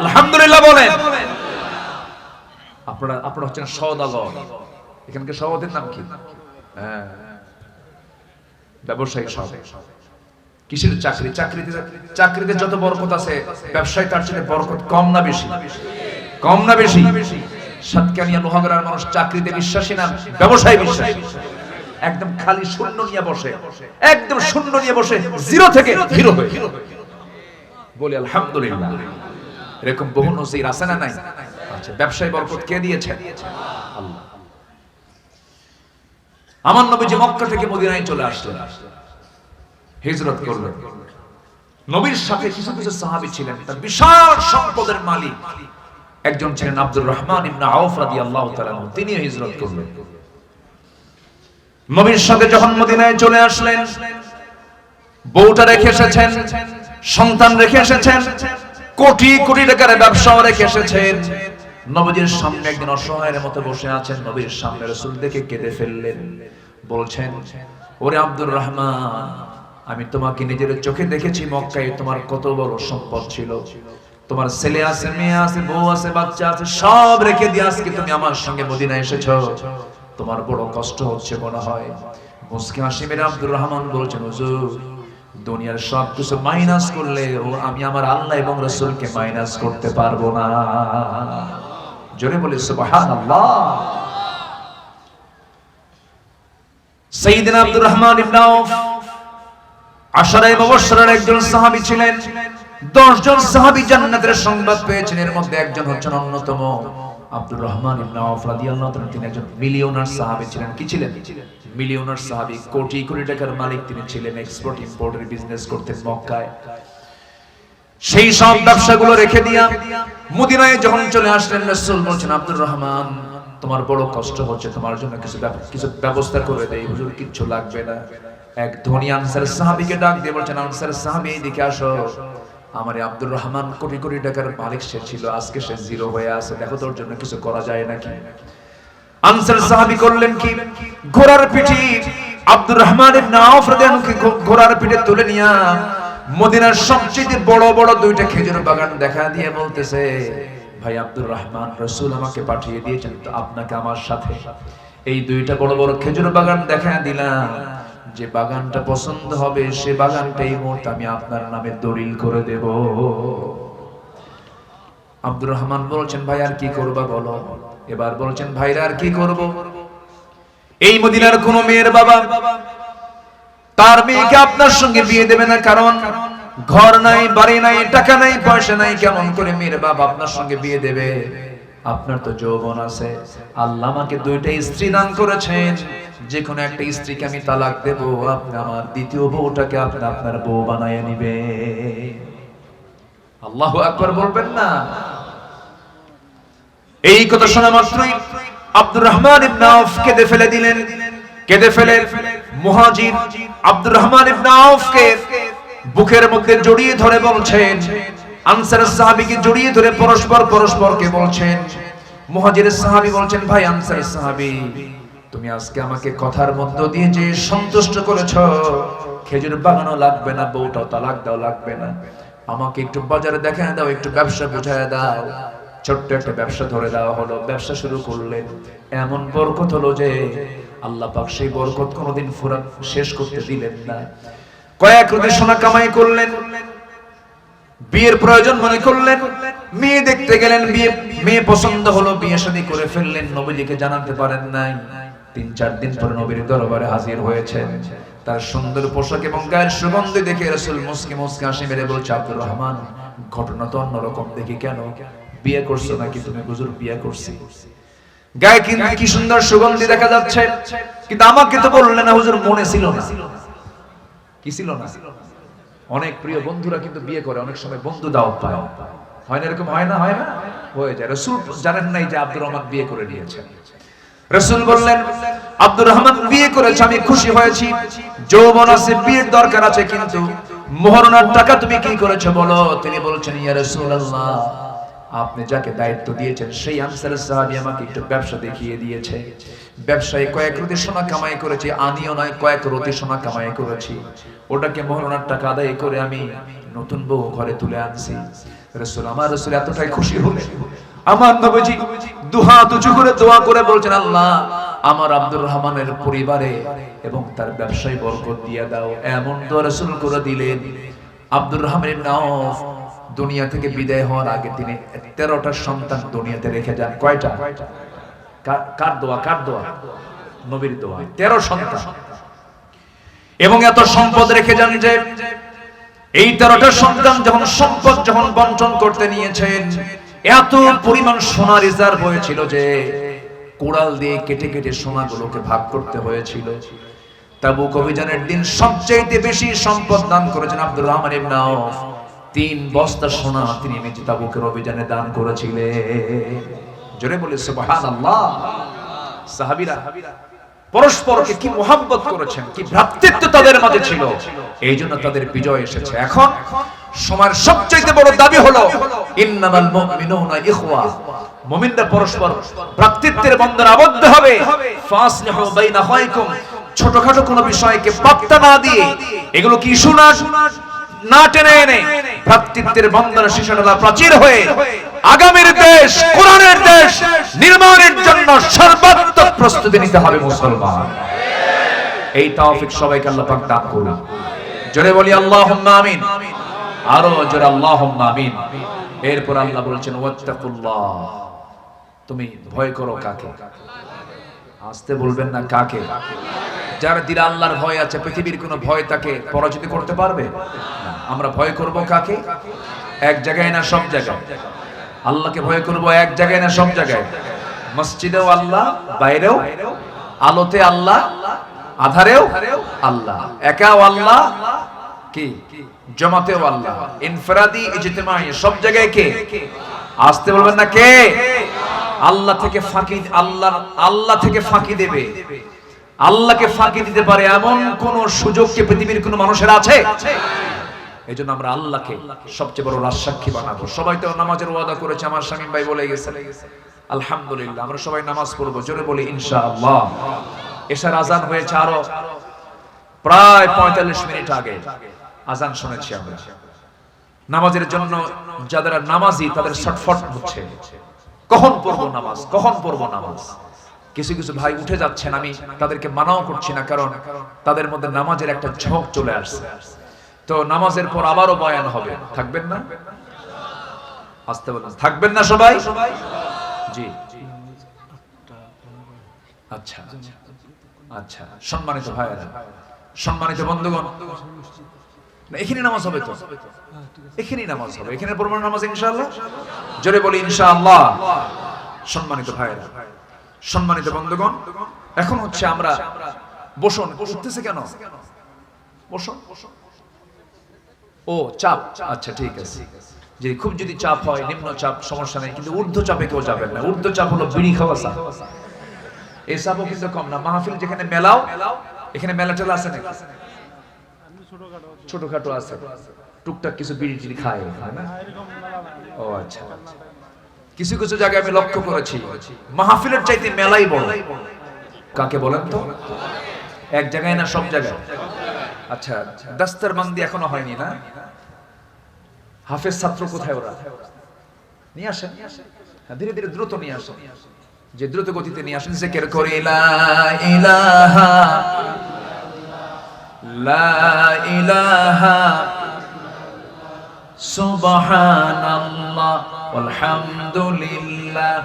[SPEAKER 1] আলহামদুলিল্লাহ বলেন। আপনারা হচ্ছেন সওদাগর। এখানকার সভাপতির নাম কি? হ্যাঁ, ব্যবসায়ী সব। কিসের চাকরি? চাকরিতে যত বরকত আছে, ব্যবসায় তার চেয়ে বরকত কম না বেশি? কম না বেশি? সাতকানিয়া লোহাগড়ার মানুষ চাকরিতে বিশ্বাসী না, ব্যবসায় বিশ্বাসী। একদম খালি শূন্য নিয়ে বসে, একদম শূন্য নিয়ে বসে, জিরো থেকে হিরো হয়ে। বলি আলহামদুলিল্লাহ। এরকম বহু নজির আছে না নাই? আচ্ছা, ব্যবসায় বরকত কে দিয়েছে? আল্লাহ। আমার নবী যে মক্কা থেকে মদিনায় চলে আসলেন, হিজরত করলেন। নবীর সাথে কিছু কিছু সাহাবী ছিলেন। তার বিশাল সম্পদের মালিক একজন ছিলেন আব্দুর রহমান ইবনে আউফ রাদিয়াল্লাহু তাআলা। তিনি হিজরত করলেন। নবীর সাথে যখন মদিনায় চলে আসলেন, বউটা রেখে এসেছেন, সন্তান রেখে এসেছেন, কোটি কোটি টাকার ব্যবসাও রেখে এসেছেন। নবীর সামনে একদিন অসহায়ের মতো বসে আছেন। নবীর সামনে রাসূল দেখে কেঁদে ফেললেন। বলছেন, ওরে আব্দুর রহমান, আমি তোমাকে নিজের চোখে দেখেছি মক্কায় তোমার কত বড় সম্পদ ছিল। তোমার ছেলে আছে, মেয়ে আছে, বউ আছে, বাচ্চা আছে, সব রেখে দিয়ে আজকে তুমি আমার সঙ্গে মদিনায় এসেছো। তোমার বড় কষ্ট হচ্ছে মনে হয়। মুসকি হাসি মেরে আব্দুর রহমান বলছেন, হুজুর, দুনিয়ার সব কিছু মাইনাস করলে আমি আমার আল্লাহ এবং রাসূলকে মাইনাস করতে পারবো না। জোরে বলি সুবহানাল্লাহ। সাইয়েদনা আব্দুর রহমান ইবনে আউফ আশারায়ে মুবাশশারার একজন সাহাবী ছিলেন। 10 জন সাহাবী জান্নাতের সংবাদ পেয়েছেন। এর মধ্যে একজন হচ্ছেন অন্যতম আব্দুর রহমান ইবনে আউফ রাদিয়াল্লাহু তাআলা। তিনি একজন মিলিয়নার সাহাবী ছিলেন। কি ছিলেন? মিলিয়নার সাহাবী, কোটি কোটি টাকার মালিক তিনি ছিলেন। এক্সপোর্ট ইম্পোর্টের বিজনেস করতেন মক্কায়। সেই সব ব্যবসাগুলো রেখে দিয়া মদিনায় যখন চলে আসলেন, রাসূল বলছেন, আব্দুর রহমান, তোমার বড় কষ্ট হচ্ছে, তোমার জন্য কিছু ব্যবস্থা করে দেই। হুজুর, কিচ্ছু লাগবে না। এক ধনী আনসার সাহাবীকে ডাক দিয়ে বলছেন, আনসার সাহাবী, এদিকে আসো। আমারে আব্দুর রহমান কোটি কোটি টাকার মালিক সে ছিল, আজকে সে জিরো হয়ে আছে, দেখো তোর জন্য কিছু করা যায় নাকি। আনসার সাহাবী করলেন কি, ঘোড়ার পিঠে আব্দুর রহমান ইবনে আউফ রাদিয়াল্লাহু আনহু ঘোড়ার পিঠে তুলে নিয়া মদিনার সবচেয়ে বড় বড় দুইটা খেজুর বাগান দেখা দিয়ে বলতেছে, ভাই আব্দুর রহমান, রাসূল আমাকে পাঠিয়ে দিয়েছেন তো আপনাকে আমার সাথে এই দুইটা বড় বড় খেজুর বাগান দেখা দিলাম। যে বাগানটা পছন্দ হবে সে বাগানটা এই মুহূর্তে আমি আপনার নামে দলিল করে দেব। আব্দুর রহমান বলছেন, ভাই আর কি করবা বলো। এবার বলছেন, ভাইরা আর কি করব। এই মদিনার কোন মেয়ের বাবা তার মেয়েকে আপনার সঙ্গে বিয়ে দেবে না, কারণ ঘর নাই, বাড়ি নাই, টাকা নাই, পয়সা নাই, কেমন করে মেয়ের বাবা আপনার সঙ্গে বিয়ে দেবে। আপনার তো যৌবন আছে, আল্লাহ আমাকে দুইটা স্ত্রী দান করেছেন, যে কোনো একটা স্ত্রীকে আমি তালাক দেব, আপনি আমার দ্বিতীয় বউটাকে আপনি আপনার বউ বানায় নিবে। আল্লাহু আকবার বলবেন না? এই কথা শোনা মাত্রই আব্দুর রহমান ইবনে আউফ কেঁদে ফেলে দিলেন। কেঁদে ফেলে মুহাজির আব্দুর রহমান ইবনে আউফকে বুকের মধ্যে জড়িয়ে ধরে বলছেন, আনসার সাহাবীকে জড়িয়ে ধরে পরস্পরকে বলছেন। মুহাজির সাহাবী বলছেন, ভাই আনসার সাহাবী, তুমি আজকে আমাকে কথার মধ্য দিয়ে যে সন্তুষ্ট করেছো, খেজুর বাগানও লাগবে না, বউটাও তালাক দাও লাগবে না, আমাকে একটু বাজারে দেখায় দাও, একটু ব্যবসা বুঝায় দাও। ছোট্ট একটা ব্যবসা ধরে দেওয়া হলো, ব্যবসা শুরু করলেন। এমন বরকত হলো যে আল্লাহ পাক সেই বরকত কোনোদিন শেষ করতে দিলেন না। কয়েক রুটি সোনা কামাই করলেন, বিয়ের প্রয়োজন মনে করলেন, মেয়ে দেখতে গেলেন, মেয়ে পছন্দ হলো, বিয়ে শাদী করে ফেললেন, নবীজিকে জানাতে পারেন নাই। ৩-৪ দিন পরে নবীর দরবারে হাজির হয়েছেন। তার সুন্দর পোশাক এবং গায়ের সুগন্ধি দেখে রাসূল মুস্কি মুস্কি হাসি মেরে বলছে, আব্দুর রহমান, ঘটনা তো অন্যরকম দেখি, কেন বিয়ে করছো নাকি তুমি? হুজুর বিয়ে করছি। গায়ে কি সুন্দর সুগন্ধি দেখা যাচ্ছে, কিন্তু আমাকে তো বললেন না হুজুর, মনে ছিল না। কি ছিল না? অনেক প্রিয় বন্ধুরা কিন্তু বিয়ে করে, অনেক সময় বন্ধু দাওয়াত পায়, হয় না এরকম? হয় না? হয় না? হয়ে যায়। রাসূল জানেন নাই যে আব্দুর রহমান বিয়ে করে নিয়েছেন। রাসূল বললেন, আব্দুর রহমান বিয়ে করেছে, আমি খুশি হয়েছি, যৌবন আছে, বিয়ের দরকার আছে, কিন্তু মোহরানার টাকা তুমি কি করেছো বলো। তিনি বলছেন, ইয়া রাসূলুল্লাহ, আপনি যাকে দায়িত্ব দিয়েছেন সেই আনসারের সাহাবী আমাকে একটু ব্যবসা দেখিয়ে দিয়েছে, ব্যবসায় কয়েক রুটি সোনা কামাই করেছি, আনিও নয়, কয়েক রুটি সোনা কামাই করেছি, ওটাকে মোহরানার টাকা আদায় করে আমি নতুন বউ ঘরে তুলে আনছি। রাসূল, আমার রাসূল এতটাই খুশি হলেন, আমার নবীজি দুহাত উঁচু করে দোয়া করে বলছেন, আল্লাহ আমার আব্দুর রহমানের পরিবারে এবং তার ব্যবসায় বরকত দিয়ে দাও। এমন দোয়া রাসূল করে দিলেন। আব্দুর রহমান ইবনে আওফ দুনিয়া থেকে বিদায় হওয়ার আগে তিনি 13টা সন্তান দুনিয়াতে রেখে যান। কয়টা? কার দোয়া? কার দোয়া? নবীর দোয়া। 13 সন্তান এবং এত সম্পদ রেখে যান যে এই 13টা সন্তান যখন সম্পদ বন্টন করতে নিয়েছেন, এত পরিমাণ সোনা রিজার্ভ হয়েছিল যে কোড়াল দিয়ে কেটে কেটে সোনাগুলোকে ভাগ করতে হয়েছিল। তাবুক অভিযানের দিন সবচেয়ে বেশি সম্পদ দান করেছেন আব্দুর রহমান ইবনে আওফ। 3 বস্তা সোনা তিনি নিজে তাবুকের অভিযানে দান করেছিলেন। জোরে বলে সুবহানাল্লাহ। সাহাবীরা পরস্পরকে কি মুহাব্বত করেছেন, কি ভ্রাতৃত্ব তাদের মাঝে ছিল, এই জন্য তাদের বিজয় এসেছে। এখন সময়ের সবচেয়ে বড় দাবি হলো ইন্নামাল মুমিনুনা ইখওয়া, মুমিনরা পরস্পর ভ্রাতৃত্বের বন্ধনে আবদ্ধ হবে। ফাসলিহু বাইনা আখাইকুম, ছোটখাটো কোনো বিষয়কে পাত্তা না দিয়ে, এগুলো কি ইস্যু না টেনে এনে ভ্রাতৃত্বের বন্ধনে শিশাডালা প্রাচীর হয়ে আগামীর দেশ, কোরআনের দেশ নির্মাণের জন্য সর্বাত্মক প্রস্তুতি নিতে হবে মুসলমান। এই তৌফিক সবাইকে আল্লাহ পাক দান করুন। জোরে বলি আল্লাহুম্মা আমিন। আরো জোরে আল্লাহুম্মা আমিন। এরপর আল্লাহ বলছেন, ওয়াত্তাকুল্লাহ, তুমি ভয় করো কাকে? আসতে বলবেন না, কাকে? যার দিলে আল্লাহর ভয় আছে, পৃথিবীর কোনো ভয় তাকে পরাজিত করতে পারবে? আমরা ভয় করব কাকে? এক জায়গায় না সব জায়গায়? আল্লাহকে ভয় করব এক জায়গায় না সব জায়গায়? মসজিদেও আল্লাহ, বাইরেও, আলোতে আল্লাহ, আধারেও আল্লাহ, একাও আল্লাহ, কি জামাতেও আল্লাহ, ইনফরাদি ইজতিমাই, সব জায়গায় কে? আসতে বলবেন না, কে? আল্লাহ থেকে ফাঁকি, আল্লাহ থেকে ফাঁকি দেবে, আল্লাহকে ফাঁকি দিতে পারে এমন কোন সুযোগ কি পৃথিবীর কোন মানুষের আছে? এইজন্য আমরা আল্লাহকে সবচেয়ে বড় রাজসাক্ষী বানাবো। সবাই তো নামাজের ওয়াদা করেছে, আমার শামীম ভাই বলে গেছে, আলহামদুলিল্লাহ আমরা সবাই নামাজ পড়বো। জোরে বলি ইনশাআল্লাহ। এশার আজান হয়েছে আরো প্রায় 45 মিনিট আগে আজান শুনেছি আমরা। নামাজের জন্য যারা নামাজি তাদের ছটফট হচ্ছে, কখন পড়বো নামাজ, কখন পড়বো নামাজ। কিছু কিছু ভাই উঠে যাচ্ছেন, আমি তাদেরকে মানাও করছি না, কারণ তাদের মধ্যে নামাজের একটা ঝোঁক চলে আসছে। তো নামাজের পর আবারও বয়ান হবে, থাকবেন না? আসতে বলেন, থাকবেন না সবাই? জি আচ্ছা আচ্ছা। সম্মানিত ভাইয়েরা, সম্মানিত বন্ধুগণ, এখানে নামাজ হবে তো? এখানেই নামাজ হবে, এখানে পড়বো নামাজ ইনশাআল্লাহ। জোরে বলি ইনশাআল্লাহ। সম্মানিত ভাইয়েরা, সম্মানিত বন্ধুগণ, এখন হচ্ছে আমরা বসুন। উঠতেছে কেন? বসুন। ও চাপ, আচ্ছা ঠিক আছে। যে খুব যদি চাপ হয়, নিম্ন চাপ সমস্যা নেই, কিন্তু ঊর্ধ্ব চাপে কেউ যাবেন না। ঊর্ধ্ব চাপ হলো বিড়ি খাওয়া চাপ। এই চাপও কিন্তু কম না। মাহফিল যেখানে মেলাও, এখানে মেলা টেলা আছে নাকি? ছোটখাটো আছে, টুকটাক কিছু বিড়ি টিড়ি খায় না? ও আচ্ছা। কিছু কিছু জায়গায় আমি লক্ষ্য করেছি মাহফিলের চাইতে মেলাই বড়। কাকে বলেন তো? এক জায়গায় না সব জায়গায়? আচ্ছা, দাস্তারবন্দি এখনো হয়নি না? হাফেজ ছাত্র কোথায়? ওরা নিয়ে আসেন, ধীরে ধীরে দ্রুত নিয়ে আসেন, যে দ্রুত গতিতে নিয়ে আসেন। জিকির করি লা ইলাহা লা ইলাহা সুবহানাল্লাহ আলহামদুলিল্লাহ।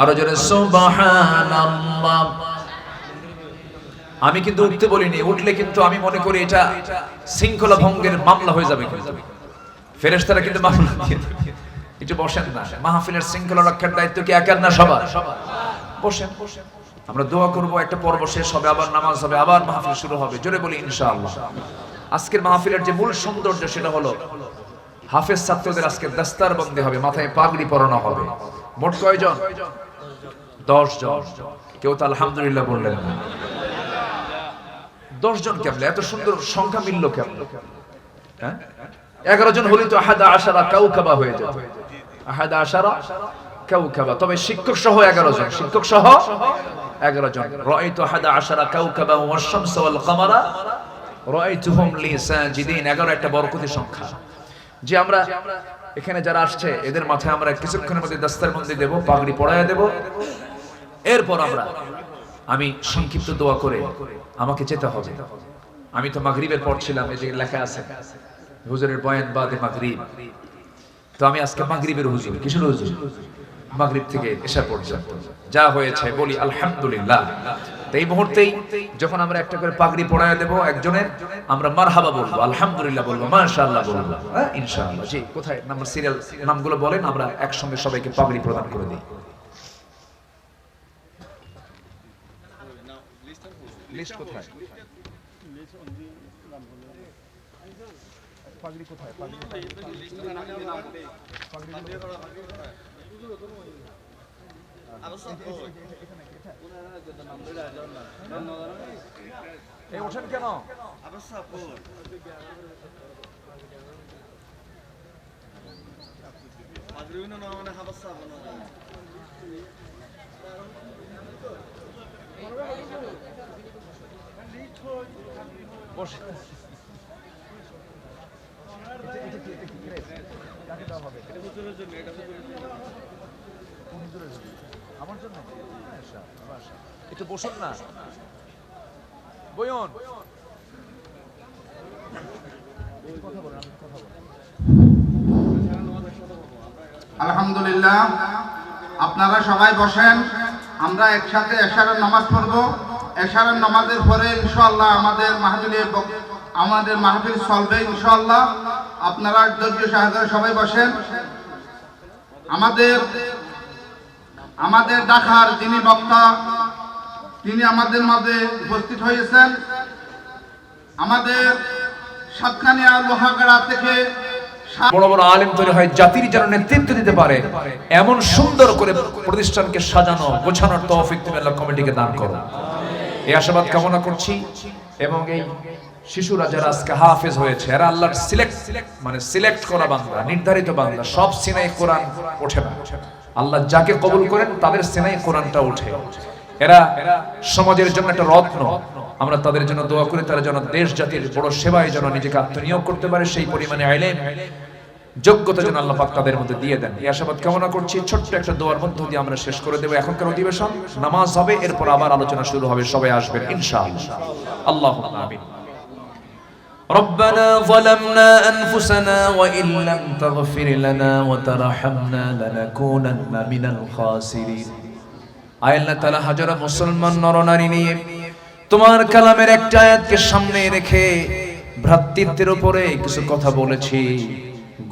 [SPEAKER 1] আরো জোরে সুবহানাল্লাহ। আমি কিন্তু উঠতে বলিনি, উঠলে কিন্তু আমি মনে করি এটা শৃঙ্খলা ভঙ্গের মামলা হয়ে যাবে, কিন্তু ফেরেশতারা কিন্তু মামলা দিয়ে দেবে। একটু বসেন না, মাহফিলের শৃঙ্খলা রক্ষার দায়িত্ব কি একার না সবার? বসেন, আমরা দোয়া করব, একটা পর্ব শেষ হবে, আবার নামাজ হবে, আবার মাহফিল শুরু হবে। জোরে বলি ইনশাআল্লাহ। আজকের মাহফিলের যে মূল সৌন্দর্য সেটা হলো হাফেজ ছাত্রদের আজকে দস্তারবন্দি হবে, মাথায় পাগড়ি পরানো হবে। মোট কয়জন? 10 জন। কেউ তো আলহামদুলিল্লাহ বললেন না। 10 জন কেমনে? এত সুন্দর সংখ্যা মিলল কেমনে? হ্যাঁ, 11 জন হলে তো আহাদা আশারা কাউকাবা হয়ে যেত। আহাদা আশারা কাউকাবা। তবে শিক্ষক সহ 11 জন, শিক্ষক সহ 11 জন। রাআইতু আহাদা আশারা কাউকাবা ওয়াশ শামসা ওয়াল কামারা রাআইতুহুম লি সাজিদিন। 11 একটা বরকতি সংখ্যা। যে আমরা এখানে যারা আসছে এদের মাথায় আমরা কিছুক্ষণের মধ্যে দস্তারবন্দি দেব, পাগড়ি পরায়া দেব। এরপর আমি সংক্ষিপ্ত দোয়া করে আমাকে যেতে হবে। আমি তো মাগরিবের পর ছিলাম, এই যে লেখা আছে হুজুরের বয়ান বাদে মাগরিব। তো আমি আজকে মাগরিবের হুজুর। কিসের হুজুর? মাগরিব থেকে এশা পর্যন্ত যা হয়েছে বলি আলহামদুলিল্লাহ। তো এই মুহূর্তেই যখন আমরা একটা করে পাগড়ি পরায়া দেব একজনের, আমরা মারহাবা বলবো, আলহামদুলিল্লাহ বলবো, মাশাআল্লাহ বলবো, হ্যাঁ ইনশাআল্লাহ। জি, কোথায় নাম্বার সিরিয়াল নামগুলো বলেন, আমরা একসঙ্গে সবাইকে পাগড়ি প্রদান করে দিই। লিস্ট কোথায়? পাগড়ি কোথায়? পাগড়ি এই ওঠেন কেন? বসে আমার জন্য একটু বসুন না, বয়ন
[SPEAKER 2] আলহামদুলিল্লাহ। আপনারা সবাই বসেন, আমরা একসাথে এশারের নামাজ পড়ব। এশারের নামাজের পরে ইনশাআল্লাহ আমাদের মাহফিল চলবে ইনশাআল্লাহ। আপনারা ধৈর্য সহকারে সবাই বসেন। আমাদের ঢাকার যিনি বক্তা, তিনি আমাদের মাঝে উপস্থিত হয়েছেন। আমাদের সাতকানিয়া লোহাগাড়া থেকে
[SPEAKER 1] বড় বড় আলেম তৈরি হয়, জাতির যেন নেতৃত্ব দিতে পারে এমন সুন্দর করে প্রতিষ্ঠানকে সাজানো গোছানোর তৌফিক তুমি আল্লাহ কমিটিকে দান করো। এই আশাবাদ কামনা করছি। এবং এই শিশুরা যারা আজকে হাফেজ হয়েছে, এরা আল্লাহর সিলেক্ট করা বান্দা, নির্ধারিত বান্দা। সব সিনাই কোরআন ওঠে না, আল্লাহ যাকে কবুল করেন তাদের সিনাই কোরআনটা ওঠে। এরা সমাজের জন্য একটা রত্ন। আমরা তাদের জন্য দোয়া করি, তারা যেন দেশ জাতির বড় সেবায় যেন নিজেকে আত্মনিয়োগ করতে পারে, সেই পরিমাণে ইলম যোগ্যতা যেন আল্লাহ পাক তাদের মধ্যে দিয়ে দেন। এই আশাবাদ কামনা করছি। ছোট্ট একটা দোয়ার মধ্য দিয়ে আমরা শেষ করে দেব এখনকার অধিবেশন। নামাজ হবে, এরপর আবার আলোচনা শুরু হবে। সবাই আসবেন ইনশাআল্লাহ। আল্লাহুম্মা আমিন। ربنا ظلمنا أنفسنا وإن لم تغفر لنا وترحمنا لنكونن من الخاسرين। আয় আল্লাহ তাআলা, হাজারো মুসলমান নরনারী নিয়ে তোমার কালামের একটা আয়াতকে সামনে রেখে ভ্রাতৃত্বের উপরে কিছু কথা বলেছি।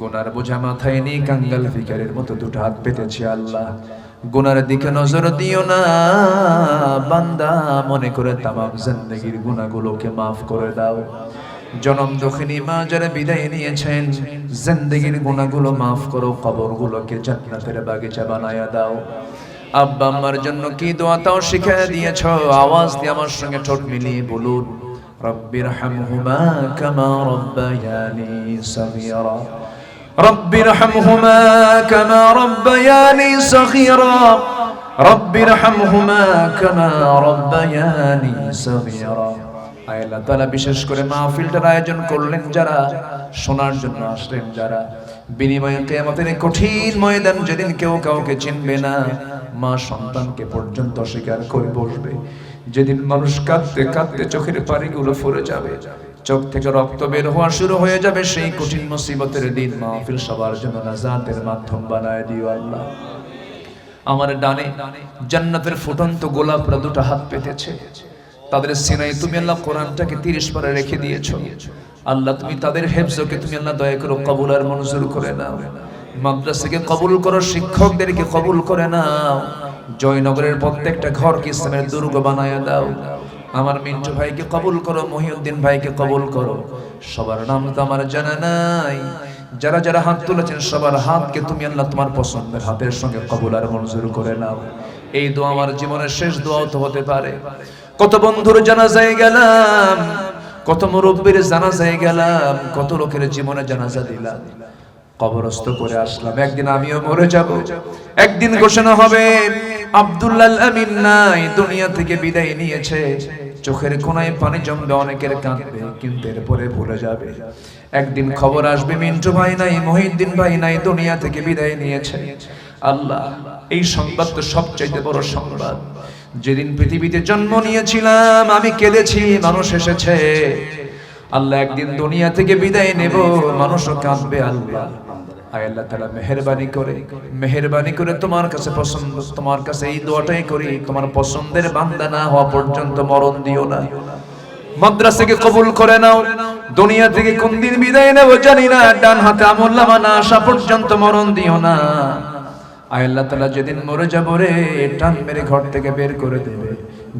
[SPEAKER 1] গুনার বোঝা মাথায় নিয়ে কাঙ্গাল ভিখারির মতো দুটো হাত পেতেছি। আল্লাহ, গুনার দিকে নজর দিও না, বান্দা মনে করে তামাম জিন্দেগীর গুনাহগুলোকে maaf করে দাও। জনম দুঃখিনী মা যারা বিদায় নিয়েছেন, জিন্দেগীর গুনাহগুলো maaf করো, কবরগুলোকে জান্নাতের বাগিচা বানায়া দাও। আব্বা আম্মার জন্য কি দোয়া তাও শিখিয়ে দিয়েছো, আওয়াজ দিয়ে আমার সঙ্গে ঠোঁট মিলিয়ে বলুন, রব্বিরহামহুমা কামা রব্বায়ানি সগীরা। রব্বিরহামহুমা কামা রব্বায়ানি সগীরা। রব্বিরহামহুমা কামা রব্বায়ানি সগীরা। আল্লাহ তাআলা বিশেষ করে মাহফিলটার আয়োজন করলেন যারা, শোনার জন্য আসলেন যারা, বিনিময়ে কিয়ামতের এই কঠিন ময়দান যেদিন কেউ কাউকে চিনবে না, মা সন্তানকে পর্যন্ত অস্বীকার করে বসবে, যেদিন মানুষ কাঁদতে কাঁদতে চোখের পানিগুলো ফুরে যাবে, চোখ থেকে রক্ত বের হওয়া শুরু হয়ে যাবে, সেই কঠিন মুসিবতের দিন মাহফিল সবার জন্য নাজাতের মাধ্যম বানায় দিও আল্লাহ। আমার ডানে জান্নাতের ফুটন্ত গোলাপরা দুটো হাত পেতেছে, তাদের সিনায় তুমি আল্লাহ কোরআনটাকে 30 পারা রেখে দিয়েছো। আল্লাহ তুমি তাদের হেফজকে তুমি আল্লাহ দয়া করো, কবুল আর মঞ্জুর করে নাও। মাদ্রাসাকে কবুল করো, শিক্ষকদেরকে কবুল করে নাও। জয়নগরের প্রত্যেকটা ঘরকে ইসলামের দুর্গ বানায় দাও। আমার মিন্টু ভাইকে কবুল করো, মহিউদ্দিন ভাইকে কবুল করো। সবার নাম তো আমার জানা নাই, যারা যারা হাত তুলেছেন সবার হাতকে তুমি আল্লাহ তোমার পছন্দের হাতের সঙ্গে কবুল আর মঞ্জুর করে নাও। এই দোয়া আমার জীবনের শেষ দোয়াও তো হতে পারে। কত বন্ধুর জানাজায় গেলাম, কত মুরব্বীর জানাজায় গেলাম, কত লোকের জীবনে জানাজা দিলাম, কবরস্থ করে আসলাম। একদিন আমিও মরে যাব, একদিন ঘোষণা হবে আব্দুল্লাহ আমিন নাই, দুনিয়া থেকে বিদায় নিয়েছে। চোখের কোনায় পানি জমবে, অনেকের কাঁদবে, কিন্তু এরপরে ভুলে যাবে। একদিন খবর আসবে মিন্টু ভাই নাই, মহিউদ্দিন ভাই নাই, দুনিয়া থেকে বিদায় নিয়েছে। আল্লাহ, এই সংবাদ তো সবচাইতে বড় সংবাদ। যেদিন পৃথিবীতে জন্ম নিয়েছিলাম আমি কেঁদেছি, মানুষ এসেছে। আল্লাহ, একদিন দুনিয়া থেকে বিদায় নেব, মানুষও কাঁদবে। আল্লাহ, আয় আল্লাহ তাআলা মেহেরবানি করে তোমার কাছে পছন্দ, তোমার কাছে এই দোয়াটাই করি, তোমার পছন্দের বান্দা না হওয়া পর্যন্ত মরণ দিও না। মাদ্রাসাকে কবুল করে নাও। দুনিয়া থেকে কোন দিন বিদায় নেব জানি না, ডান হাতে আমলনামা না আসা পর্যন্ত মরণ দিও না। আয় আল্লাহ তাআলা, যেদিন মরে যাব রে, টান মেরে ঘর থেকে বের করে দেবে,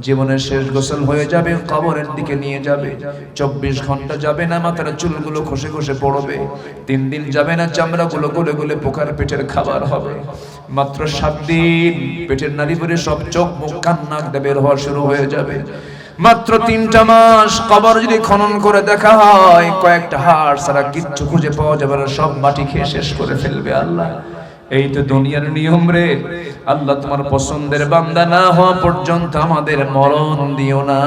[SPEAKER 1] জীবনের শেষ গোসল হয়ে যাবে, কবরের দিকে নিয়ে যাবে। 24 ঘন্টা যাবে না মাথার চুলগুলো খসে খসে পড়বে, 3 দিন যাবে না চামড়াগুলো গলে গলে পোকার পেটের খাবার হবে। মাত্র 7 দিন পেটের নাড়ি ভরে সব চোখ মুখ কান নাক দিয়ে বের হওয়া শুরু হয়ে যাবে। মাত্র 3টা মাস কবর যদি খনন করে দেখা হয়, কয়েকটা হাড় ছাড়া কিচ্ছু খুঁজে পাওয়া যাবে না, সব মাটি খেয়ে শেষ করে ফেলবে। আল্লাহ, এই তো দুনিয়ার নিয়ম রে। আল্লাহ, তোমার পছন্দের বান্দা না হওয়া পর্যন্ত আমাদের মরণ দিও না।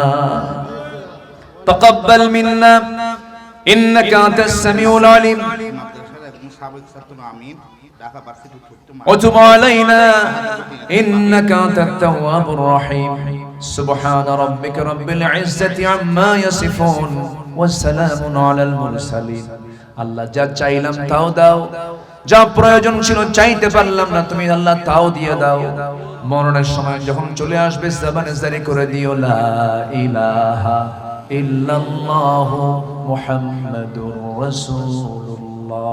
[SPEAKER 1] তাকাব্বাল মিন্না ইন্নাকা আনতাস সামিউল আলিম ওয়াতুব আলাইনা ইন্নাকা আনতাত তাওয়াবুর রহিম। সুবহান রাব্বিকা রাব্বিল ইজ্জাতি আম্মা ইয়াসিফুন ওয়া সালামুন আলাল মুরসালিন। আল্লাহ, যা চাইলাম তাও দাও, যা প্রয়োজন ছিল চাইতে পারলাম না তুমি আল্লাহ তাও দিয়ে দাও। মরণের সময় যখন চলে আসবে জবানে জারি করে দিও লা ইলাহা ইল্লাল্লাহু মুহাম্মাদুর রাসূলুল্লাহ।